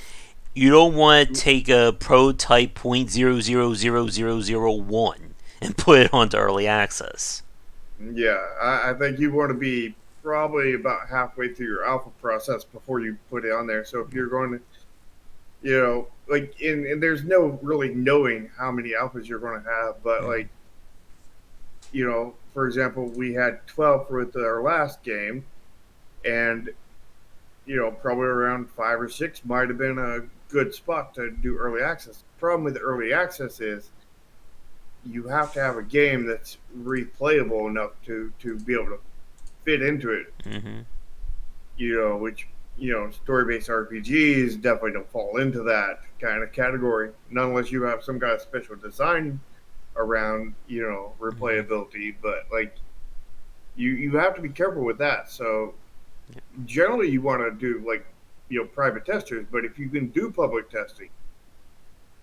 You don't want to take a prototype 0.000001 and put it onto early access. Yeah, I think you want to be probably about halfway through your alpha process before you put it on there. So if you're going to, like, and there's no really knowing how many alphas you're going to have, but Mm-hmm. like, for example, we had 12 with our last game, and probably around 5 or 6 might have been a good spot to do early access. The problem with early access is you have to have a game that's replayable enough to be able to fit into it. Mm-hmm. Which story based RPGs definitely don't fall into that kind of category, not unless you have some kind of special design around Mm-hmm. replayability. But like you have to be careful with that. So Yeah. generally you want to do like private testers, but if you can do public testing,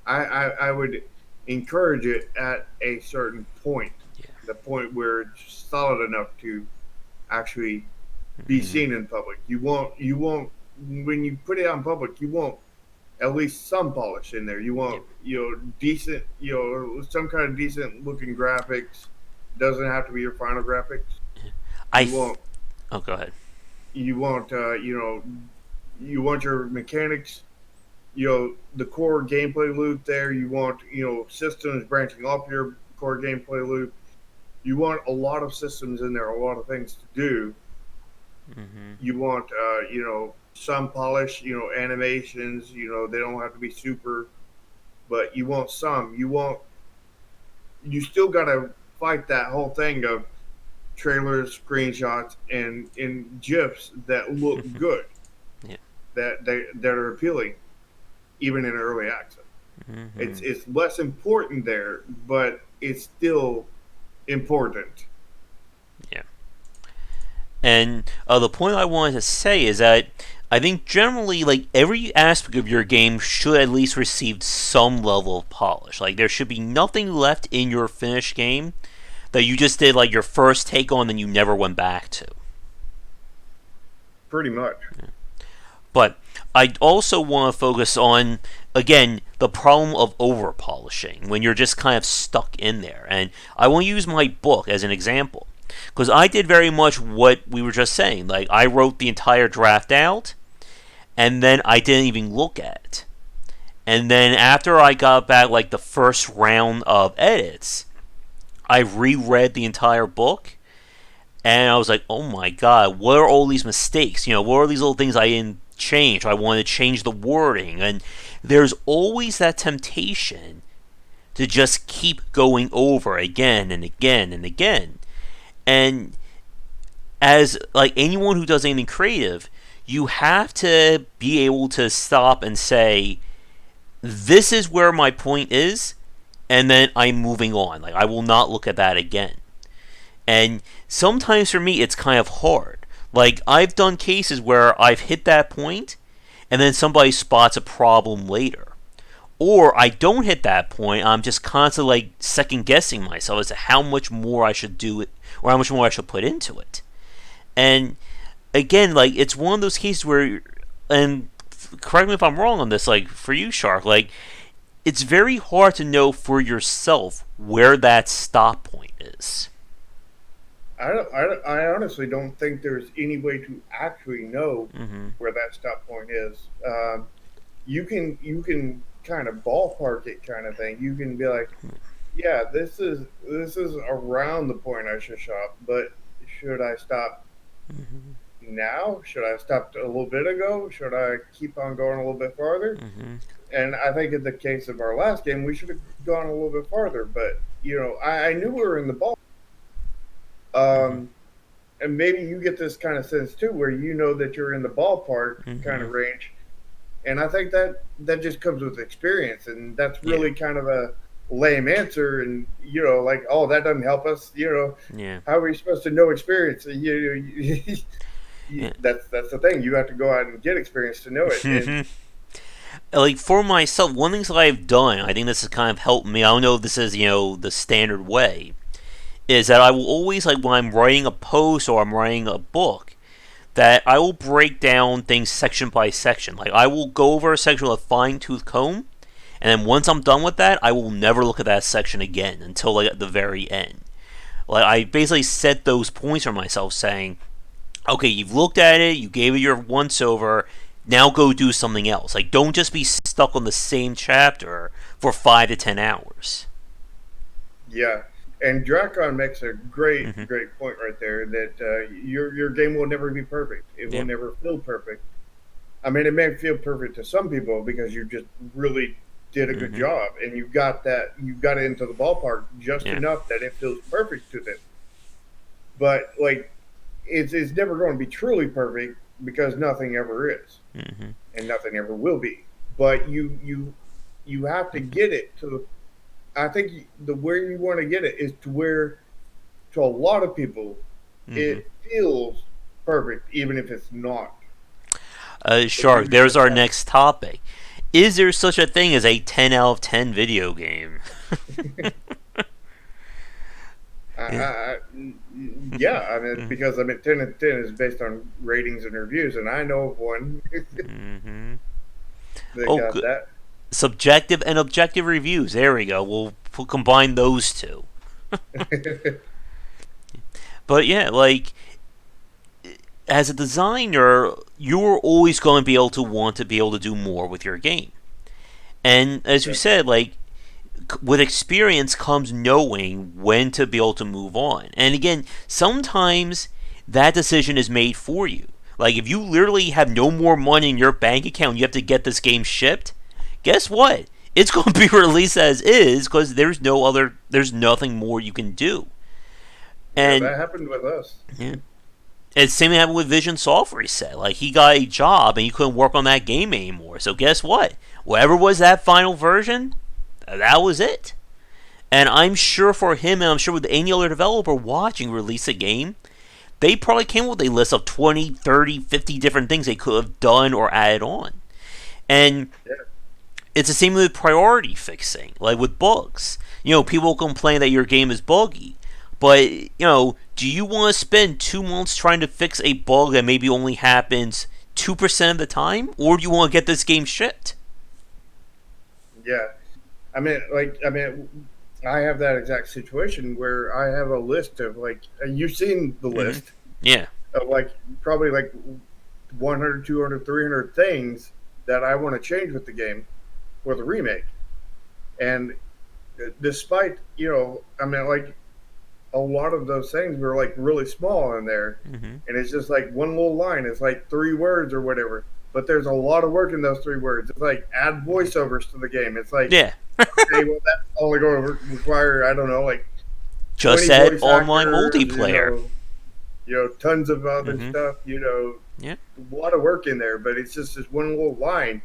I would encourage it at a certain point, Yeah. the point where it's solid enough to actually be Mm-hmm. seen in public. You won't when you put it out in public, you won't at least some polish in there. You Yeah. want decent, some kind of decent looking graphics. Doesn't have to be your final graphics. I. You want Oh, go ahead. you want you want your mechanics, the core gameplay loop there. You want systems branching off your core gameplay loop. You want a lot of systems in there, a lot of things to do. Mm-hmm. You want some polish, animations. They don't have to be super, but you want some. You still got to fight that whole thing of trailers, screenshots, and gifs that look good, Yeah. that are appealing, even in early access. Mm-hmm. It's less important there, but it's still important. Yeah. And the point I wanted to say is that I think generally, like, every aspect of your game should at least receive some level of polish. Like, there should be nothing left in your finished game that you just did like your first take on and you never went back to. Pretty much. But I also want to focus on, again, the problem of over polishing when you're just kind of stuck in there. And I want to use my book as an example. Because I did very much what we were just saying. Like, I wrote the entire draft out, and then I didn't even look at it. And then after I got back, like, the first round of edits, I reread the entire book, and I was like, oh my god, what are all these mistakes? What are these little things I didn't change? I want to change the wording. And there's always that temptation to just keep going over again and again and again. And as like anyone who does anything creative, you have to be able to stop and say, this is where my point is, and then I'm moving on. Like, I will not look at that again. And sometimes for me, it's kind of hard. Like, I've done cases where I've hit that point, and then somebody spots a problem later. Or I don't hit that point, I'm just constantly like second guessing myself as to how much more I should do it, or how much more I should put into it. And again, like, it's one of those cases where, and correct me if I'm wrong on this, like, for you, Shark, like, it's very hard to know for yourself where that stop point is. I honestly don't think there's any way to actually know where that stop point is. You can kind of ballpark it, kind of thing. You can be like, yeah, this is around the point I should stop, but should I stop now? Should I have stopped a little bit ago? Should I keep on going a little bit farther? And I think in the case of our last game, we should have gone a little bit farther. But I knew we were in the ball. And maybe you get this kind of sense too, where you know that you're in the ballpark kind of range. And I think that just comes with experience, and that's really kind of a lame answer. And like, oh, that doesn't help us. How are we supposed to know experience? That's the thing. You have to go out and get experience to know it. And, like, for myself, one of the things that I've done, I think this has kind of helped me. I don't know if this is the standard way, is that I will always, like, when I'm writing a post or I'm writing a book, that I will break down things section by section. Like, I will go over a section with a fine-tooth comb, and then once I'm done with that, I will never look at that section again until, like, at the very end. Like, I basically set those points for myself, saying, okay, you've looked at it, you gave it your once-over, now go do something else. Like, don't just be stuck on the same chapter for 5 to 10 hours. Yeah. And Dracon makes a great point right there, that your game will never be perfect. It will never feel perfect. I mean, it may feel perfect to some people because you just really did a good job, and you got it into the ballpark just enough that it feels perfect to them. But like, it's never going to be truly perfect because nothing ever is, and nothing ever will be. But you have to get it to the. I think the where you want to get it is to where, to a lot of people, it feels perfect, even if it's not. Shark, there's our next topic. Is there such a thing as a 10 out of 10 video game? Yeah, I mean, because 10 and 10 is based on ratings and reviews, and I know of one that got that. Subjective and objective reviews. There we go. We'll combine those two. But yeah, like, as a designer, you're always going to be able to want to be able to do more with your game. And as you said, like, with experience comes knowing when to be able to move on. And again, sometimes that decision is made for you. Like, if you literally have no more money in your bank account, you have to get this game shipped. Guess what? It's going to be released as is because there's nothing more you can do. And that happened with us. Yeah. And same thing happened with Vision Software, he said. Like, he got a job and he couldn't work on that game anymore. So guess what? Whatever was that final version, that was it. And I'm sure for him, and I'm sure with any other developer watching release a game, they probably came up with a list of 20, 30, 50 different things they could have done or added on. And Yeah. it's the same with priority fixing, like with bugs. People complain that your game is buggy, but do you want to spend 2 months trying to fix a bug that maybe only happens 2% of the time, or do you want to get this game shipped? Yeah. I have that exact situation where I have a list of like, you've seen the Mm-hmm. list Yeah. of like probably like 100, 200, 300 things that I want to change with the game for the remake. And despite, like a lot of those things were like really small in there. Mm-hmm. And it's just like one little line. It's like 3 words or whatever. But there's a lot of work in those 3 words. It's like add voiceovers to the game. It's like, Yeah. okay, well, that's only going to require, I don't know, like Just 20 add voice online actors, multiplayer. Tons of other Mm-hmm. stuff, Yeah. a lot of work in there, but it's just this one little line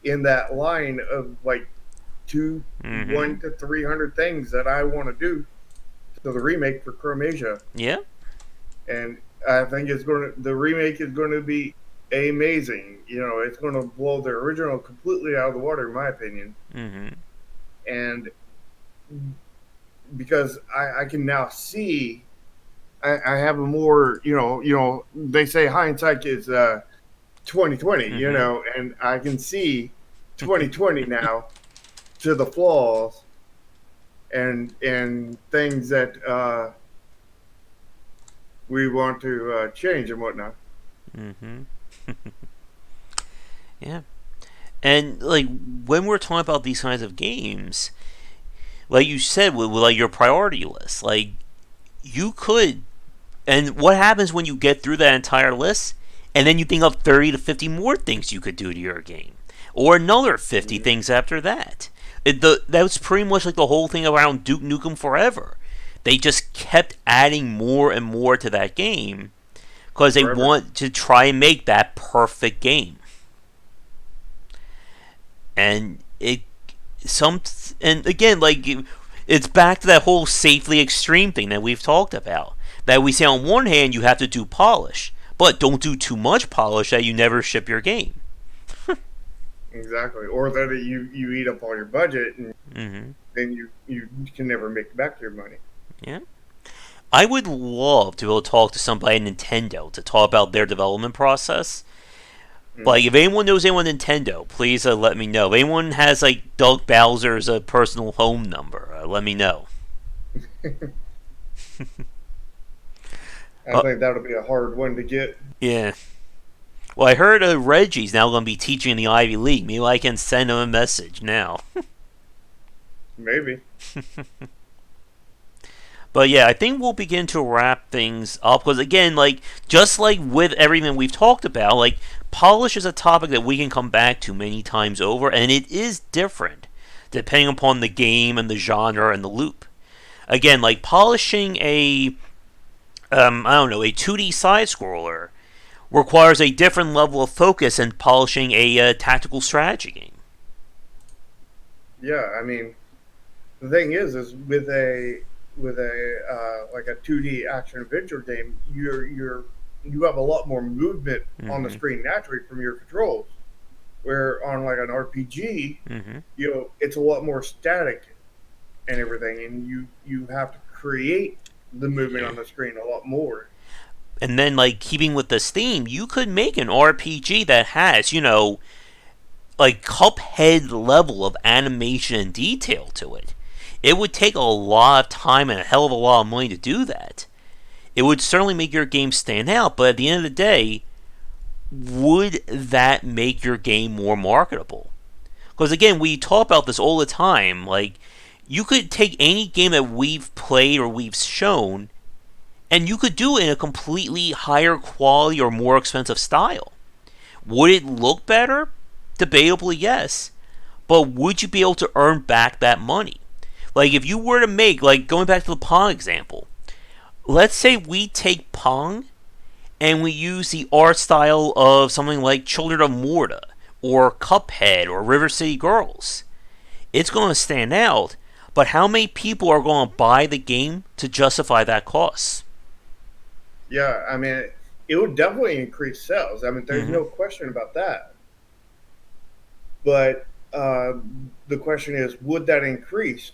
in that line of like two, Mm-hmm. 1 to 300 things that I want to do to the remake for Chromasia. Yeah. And I think the remake is going to be amazing. It's going to blow the original completely out of the water, in my opinion. Mm-hmm. And because I can now see, I have a more, they say hindsight is 2020, Mm-hmm. and I can see 2020 now to the flaws and things that we want to change and whatnot. Mm-hmm. Yeah. And like when we're talking about these kinds of games, like you said, with like your priority list, like you could. And what happens when you get through that entire list, and then you think of 30 to 50 more things you could do to your game, or another 50 Mhm. things after that? That's pretty much like the whole thing around Duke Nukem Forever. They just kept adding more and more to that game because they Forever. want to try and make that perfect game. And it some and again, like it's back to that whole safely extreme thing that we've talked about. That we say on one hand you have to do polish, but don't do too much polish that you never ship your game. Exactly. Or that you eat up all your budget and Mm-hmm. then you can never make back your money. Yeah, I would love to be able to talk to somebody at Nintendo to talk about their development process. But Mm. like, if anyone knows anyone at Nintendo, please let me know. If anyone has like Doug Bowser's personal home number, let me know. I Uh, think that'll be a hard one to get. yeah. Well, I heard Reggie's now going to be teaching in the Ivy League. Maybe I can send him a message now. Maybe. But yeah, I think we'll begin to wrap things up because again, like just like with everything we've talked about, like polish is a topic that we can come back to many times over, and it is different depending upon the game and the genre and the loop. Again, like polishing I don't know, a 2D side scroller requires a different level of focus than polishing a tactical strategy game. Yeah, I mean, the thing is with a like a 2D action adventure game, you have a lot more movement on the Mm-hmm. screen naturally from your controls. Where on like an RPG, Mm-hmm. it's a lot more static and everything, and you have to create the movement Yeah. on the screen a lot more. And then, like, keeping with this theme, you could make an RPG that has, like Cuphead level of animation and detail to it. It would take a lot of time and a hell of a lot of money to do that. It would certainly make your game stand out, but at the end of the day, would that make your game more marketable? Because again, we talk about this all the time. Like, you could take any game that we've played or we've shown, and you could do it in a completely higher quality or more expensive style. Would it look better? Debatably, yes. But would you be able to earn back that money? Like, if you were to make, like, going back to the Pong example, let's say we take Pong and we use the art style of something like Children of Morta or Cuphead or River City Girls. It's going to stand out, but how many people are going to buy the game to justify that cost? Yeah, I mean, it would definitely increase sales. I mean, there's Mm-hmm. no question about that. But the question is, would that increase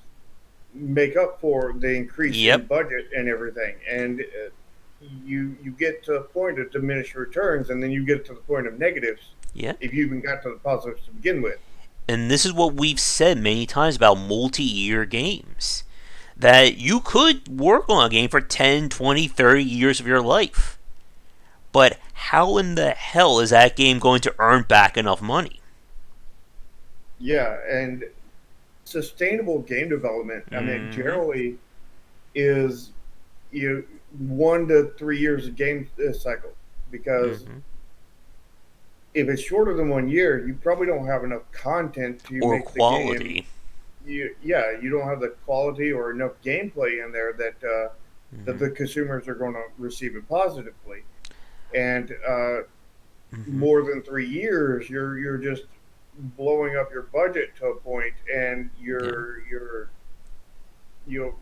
make up for the increase in Yep. budget and everything? And you get to a point of diminished returns, and then you get to the point of negatives Yeah. if you even got to the positives to begin with. And this is what we've said many times about multi-year games. That you could work on a game for 10, 20, 30 years of your life. But how in the hell is that game going to earn back enough money? Yeah, and sustainable game development, I mean, Mm-hmm. generally is you 1 to 3 years of game cycle, because Mm-hmm. if it's shorter than 1 year, you probably don't have enough content to Or make the game. quality. You don't have the quality or enough gameplay in there that Mm-hmm. the consumers are going to receive it positively. And Mm-hmm. more than 3 years, you're just blowing up your budget to a point, and Yeah. you'll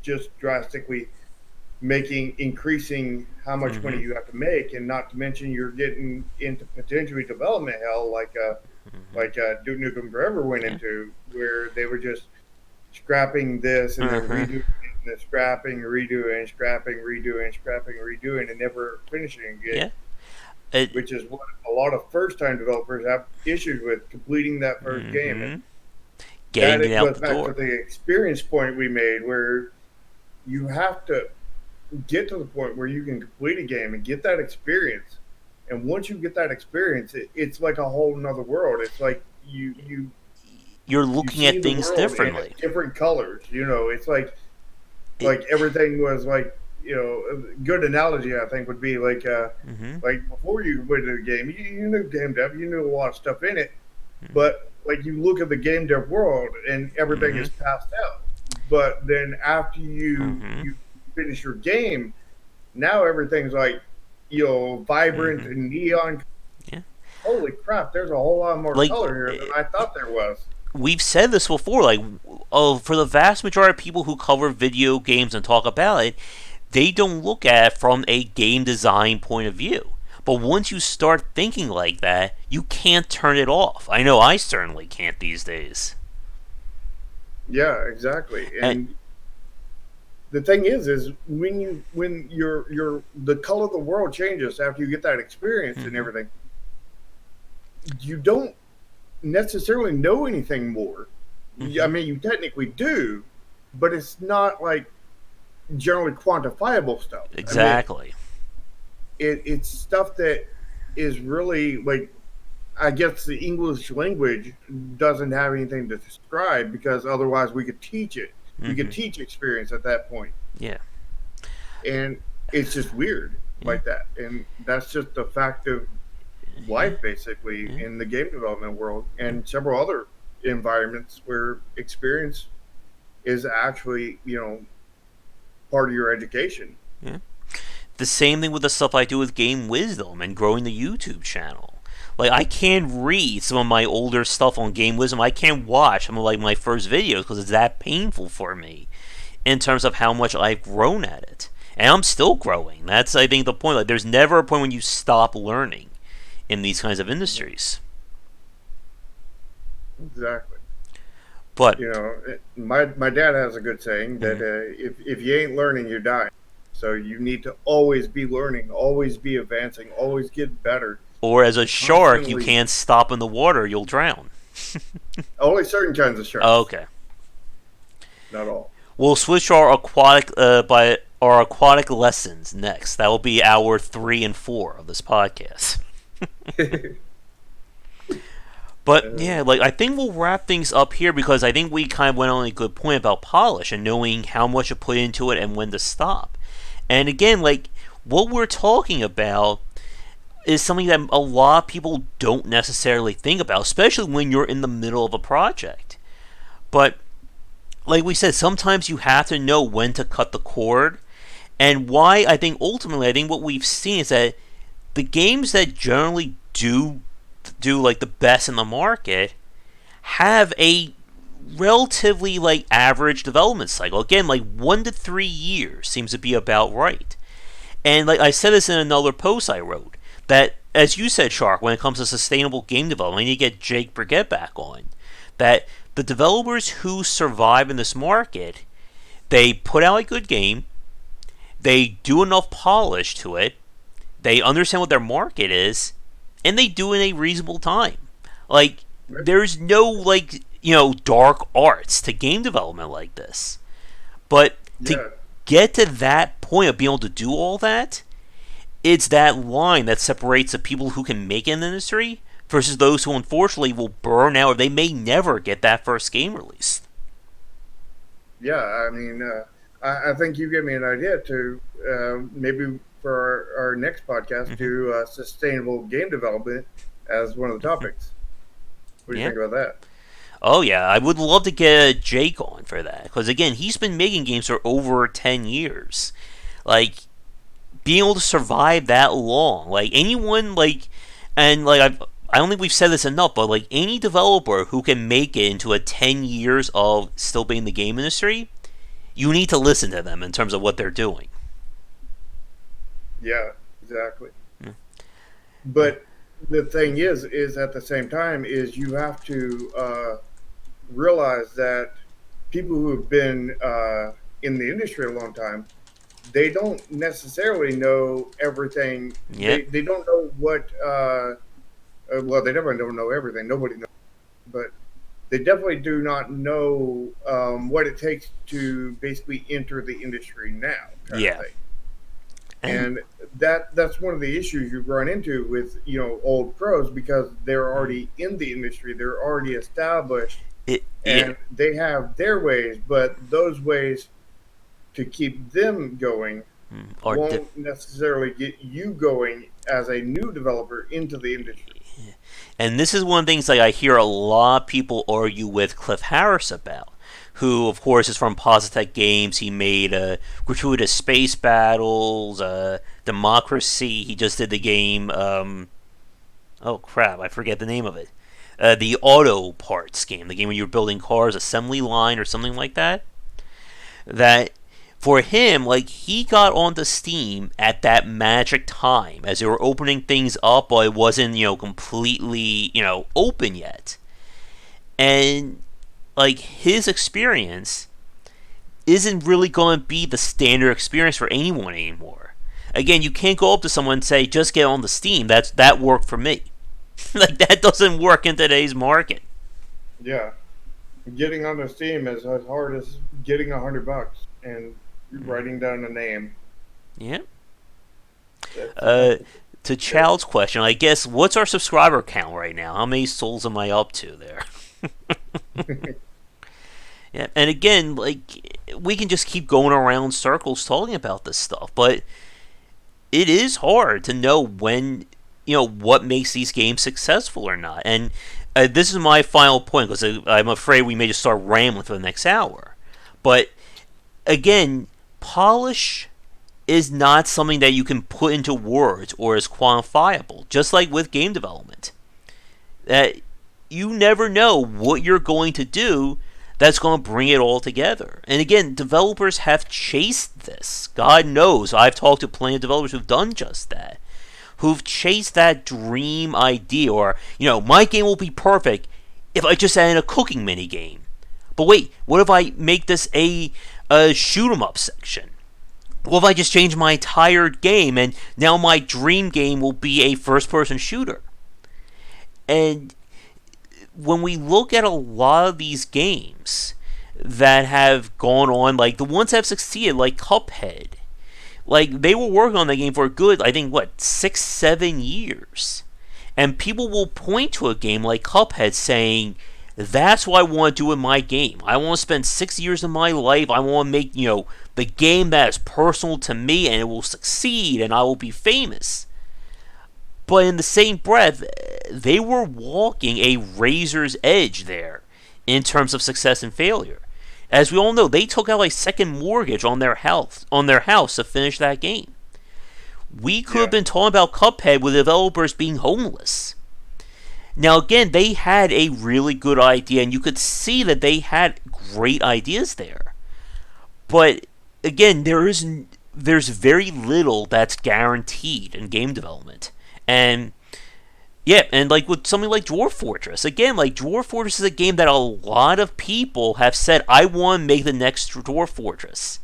just drastically making increasing how much money Mm-hmm. you have to make, and not to mention you're getting into potentially development hell, Mm-hmm. like Duke Nukem Forever went Yeah. into, where they were just scrapping this and then Uh-huh. redoing it, and then scrapping, redoing, scrapping, redoing, scrapping, redoing, and never finishing it, Yeah. It, which is what a lot of first time developers have issues with, completing that first game. And mm-hmm. Getting that it it out goes the back to door. the experience point we made, where you have to get to the point where you can complete a game and get that experience. And once you get that experience, it's like a whole nother world. It's like You're you looking see at the things world in differently. different colors. It's It, like everything was like, a good analogy I think would be mm-hmm. like before you went to the game, you knew game dev, you knew a lot of stuff in it, Mm-hmm. but like you look at the game dev world and everything Mm-hmm. is passed out. But then after Mm-hmm. you finish your game, now everything's like, vibrant Mm-hmm. and neon. Yeah. Holy crap! There's a whole lot more Like color here than I thought there was. we've said this before. Like, for the vast majority of people who cover video games and talk about it, they don't look at it from a game design point of view. But once you start thinking like that, you can't turn it off. I know I certainly can't these days. Yeah, exactly. And And the thing is when your the color of the world changes after you get that experience and mm-hmm. everything, you don't necessarily know anything more. I Mm-hmm. mean, you technically do, but it's not like generally quantifiable stuff. I mean, Exactly. it's stuff that is really like, I guess the English language doesn't have anything to describe, because otherwise we could teach it. We could Mm-hmm. teach experience at that point, Yeah. and it's just weird Yeah. like that. And that's just a fact of Yeah. life, basically, Yeah. in the game development world Yeah. and several other environments where experience is actually, part of your education. Yeah. The same thing with the stuff I do with Game Wisdom and growing the YouTube channel. Like, I can't read some of my older stuff on Game Wisdom. I can't watch some of like my first videos because it's that painful for me in terms of how much I've grown at it. And I'm still growing. That's, I think, the point. Like, there's never a point when you stop learning in these kinds of industries. Exactly. But My dad has a good saying that mhm. if you ain't learning, you're dying. So you need to always be learning, always be advancing, always get better, Or as a shark, you constantly. can't stop in the water; you'll drown. Only certain kinds of sharks, Okay, not all. we'll switch our aquatic by our aquatic lessons next. That will be hour 3 and 4 of this podcast. But yeah, like I think we'll wrap things up here because I think we kind of went on a good point about polish and knowing how much to put into it and when to stop. And again, like what we're talking about is something that a lot of people don't necessarily think about, especially when you're in the middle of a project. But like we said, sometimes you have to know when to cut the cord. And why I think ultimately, I think what we've seen is that the games that generally do like the best in the market have a relatively average development cycle. Again, like 1 to 3 years seems to be about right. And like I said this in another post I wrote, that as you said, Shark, when it comes to sustainable game development, I need to get Jake Brigette back on. That the developers who survive in this market, they put out a good game, they do enough polish to it, they understand what their market is, and they do it in a reasonable time. Like, there's no, like, dark arts to game development like this. But to get to that point of being able to do all that, it's that line that separates the people who can make it in the industry versus those who unfortunately will burn out or they may never get that first game released. Yeah, I mean, I think you gave me an idea to maybe for our next podcast do sustainable game development as one of the topics. What do you think about that? Oh yeah, I would love to get Jake on for that because again, he's been making games for over 10 years. Like, being able to survive that long, like anyone, like, and like I don't think we've said this enough, but like any developer who can make it into a 10 years of still being in the game industry, you need to listen to them in terms of what they're doing. Yeah, exactly. But the thing is at the same time is you have to realize that people who have been in the industry a long time, they don't necessarily know everything. They don't know what. Well, they definitely don't know everything. Nobody knows, but they definitely do not know what it takes to basically enter the industry now. Kind of thing. And that's one of the issues you run into with old pros because they're already in the industry, they're already established, and they have their ways, but those ways to keep them going won't necessarily get you going as a new developer into the industry. And this is one of the things like I hear a lot of people argue with Cliff Harris about, who of course is from Positech Games. He made Gratuitous Space Battles, Democracy. He just did the game. Oh crap, I forget the name of it. The Auto Parts game, the game where you're building cars, assembly line or something like that. That for him, like, he got onto Steam at that magic time as they were opening things up, but it wasn't, completely, open yet. And, like, his experience isn't really going to be the standard experience for anyone anymore. Again, you can't go up to someone and say, just get on the Steam. That worked for me. Like, that doesn't work in today's market. Yeah. Getting on the Steam is as hard as getting $100 and writing down a name. Yeah. To Child's question, I guess, what's our subscriber count right now? How many souls am I up to there? Yeah, and again, like, we can just keep going around circles talking about this stuff, but it is hard to know when, what makes these games successful or not. And this is my final point, because I'm afraid we may just start rambling for the next hour. But again, polish is not something that you can put into words or is quantifiable, just like with game development. That you never know what you're going to do that's going to bring it all together. And again, developers have chased this. God knows, I've talked to plenty of developers who've done just that. Who've chased that dream idea, or, my game will be perfect if I just add in a cooking mini game. But wait, what if I make this a shoot 'em up section? What if I just change my entire game and now my dream game will be a first person shooter? And when we look at a lot of these games that have gone on, like the ones that have succeeded, like Cuphead, like they were working on that game for a good, I think, 6-7 years. And people will point to a game like Cuphead saying, that's what I want to do in my game. I want to spend 6 years of my life. I want to make, the game that is personal to me and it will succeed and I will be famous. But in the same breath, they were walking a razor's edge there in terms of success and failure. As we all know, they took out a second mortgage on their house to finish that game. We could have been talking about Cuphead with developers being homeless. Now, again, they had a really good idea, and you could see that they had great ideas there. But, again, there is there's very little that's guaranteed in game development. And yeah, and like with something like Dwarf Fortress, again, like Dwarf Fortress is a game that a lot of people have said, I want to make the next Dwarf Fortress.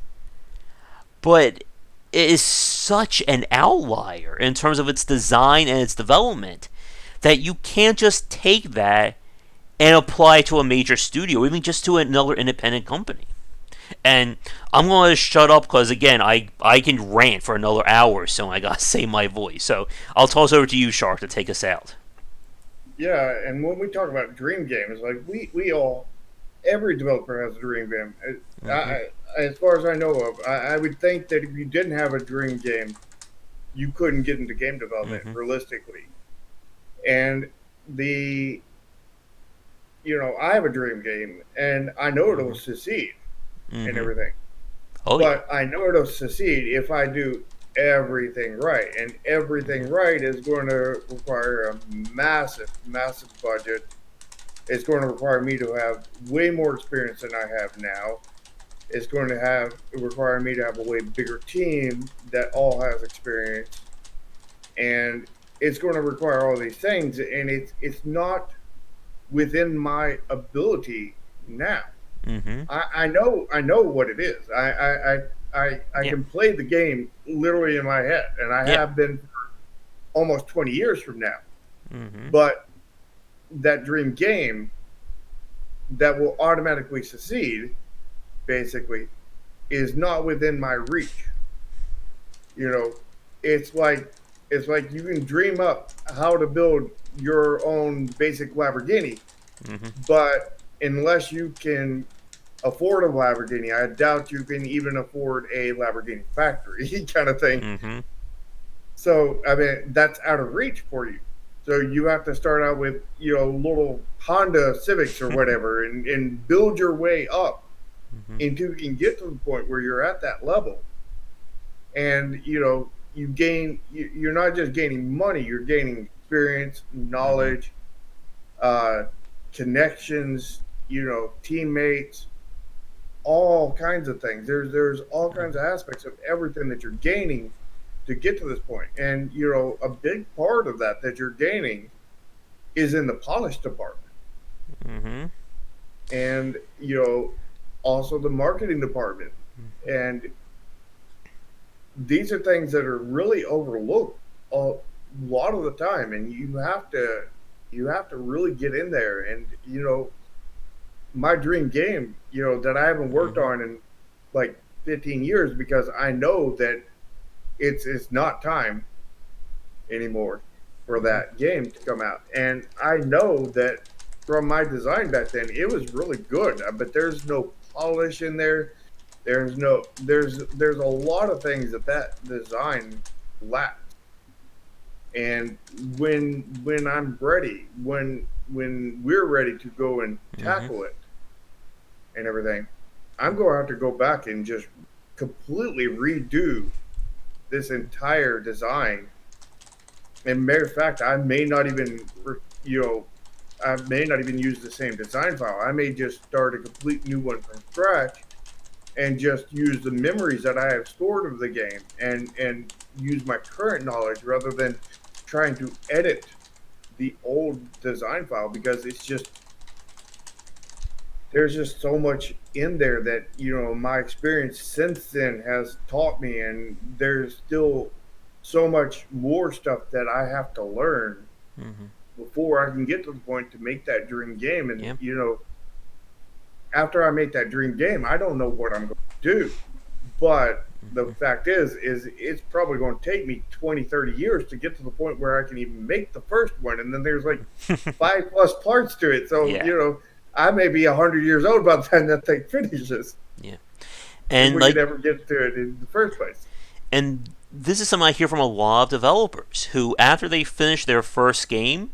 But it is such an outlier in terms of its design and its development that you can't just take that and apply it to a major studio, or even just to another independent company. And I'm going to shut up because, again, I can rant for another hour or so, and I got to save my voice. So I'll toss over to you, Shark, to take us out. Yeah, and when we talk about dream games, like we all, every developer has a dream game. Mm-hmm. As far as I know of, I would think that if you didn't have a dream game, you couldn't get into game development Mm-hmm. realistically. And the, I have a dream game, and I know it'll Mm-hmm. succeed and Mm-hmm. everything. Oh, yeah. But I know it'll succeed if I do everything right. And everything right is going to require a massive, massive budget. It's going to require me to have way more experience than I have now. It's going to require me to have a way bigger team that all has experience. And it's going to require all these things. And it's not within my ability now. Mm-hmm. I know what it is. I Yeah. can play the game literally in my head, and I Yeah. have been for almost 20 years from now. Mm-hmm. But that dream game that will automatically succeed, basically, is not within my reach. You know, it's like you can dream up how to build your own basic Lamborghini, Mm-hmm. but unless you can afford a Lamborghini, I doubt you can even afford a Lamborghini factory kind of thing. Mm-hmm. So, I mean, that's out of reach for you. So you have to start out with, little Honda Civics or whatever and build your way up Mm-hmm. until you can get to the point where you're at that level. And, you're not just gaining money, you're gaining experience, Mm-hmm. knowledge, uh, connections, teammates, all kinds of things. There's all kinds of aspects of everything that you're gaining to get to this point. And a big part of that you're gaining is in the polish department. Mm-hmm. And also the marketing department. And these are things that are really overlooked a lot of the time, and you have to really get in there. And my dream game, that I haven't worked Mm-hmm. on in like 15 years because I know that it's not time anymore for Mm-hmm. that game to come out. And I know that from my design back then, it was really good, but there's no polish in there. There's a lot of things that design lacks. And when I'm ready, when we're ready to go and Mm-hmm. tackle it and everything, I'm going to have to go back and just completely redo this entire design. And matter of fact, I may not even use the same design file. I may just start a complete new one from scratch and just use the memories that I have stored of the game and use my current knowledge rather than trying to edit the old design file because there's just so much in there that my experience since then has taught me, and there's still so much more stuff that I have to learn Mm-hmm. before I can get to the point to make that dream game. And Yeah. after I make that dream game, I don't know what I'm going to do. But the Mm-hmm. fact is it's probably going to take me 20, 30 years to get to the point where I can even make the first one. And then there's like 5+ parts to it. So, Yeah. I may be 100 years old by the time that thing finishes Yeah. if And we could like, ever get to it in the first place. and this is something I hear from a lot of developers who, after they finish their first game,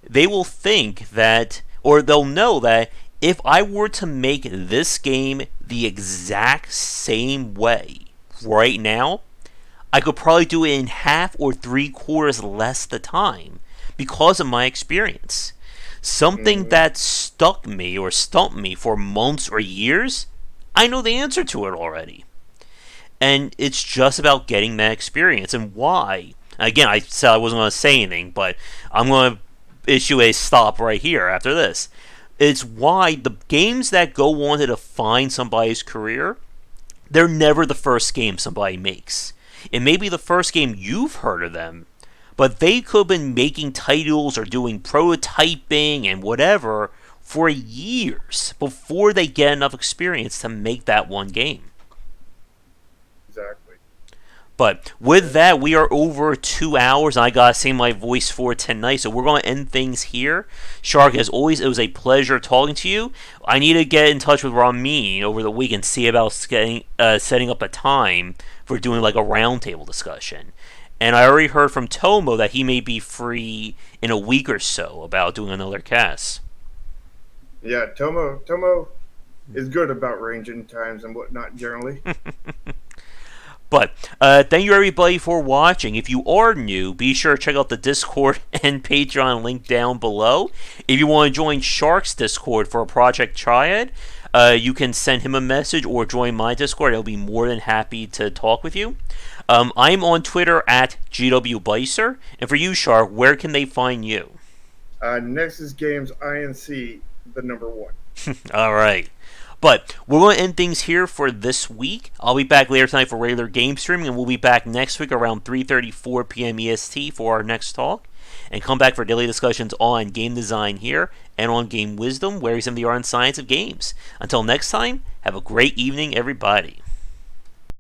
they will think that, or they'll know that if I were to make this game the exact same way right now, I could probably do it in half or three quarters less the time because of my experience. Something Hmm. that stuck me or stumped me for months or years, I know the answer to it already. And it's just about getting that experience. And why? Again, I said I wasn't going to say anything, but I'm going to issue a stop right here after this. It's why the games that go on to define somebody's career, they're never the first game somebody makes. It may be the first game you've heard of them, but they could have been making titles or doing prototyping and whatever for years before they get enough experience to make that one game. Exactly. But with that, we are over 2 hours, and I gotta save my voice for tonight, so we're gonna end things here. Shark, as always, it was a pleasure talking to you. I need to get in touch with Ramin over the week and see about setting up a time for doing like a roundtable discussion. And I already heard from Tomo that he may be free in a week or so about doing another cast. Yeah, Tomo is good about ranging times and whatnot generally. But thank you everybody for watching. If you are new, be sure to check out the Discord and Patreon link down below. If you want to join Shark's Discord for a Project Triad, you can send him a message or join my Discord. I'll be more than happy to talk with you. I'm on Twitter at GW And for you, Shark, where can they find you? Nexus Games INC, the number 1. All right. But we're going to end things here for this week. I'll be back later tonight for regular game streaming, and we'll be back next week around 3:34 p.m. EST for our next talk. And come back for daily discussions on game design here and on game wisdom, where we some of the art and science of games. Until next time, have a great evening, everybody.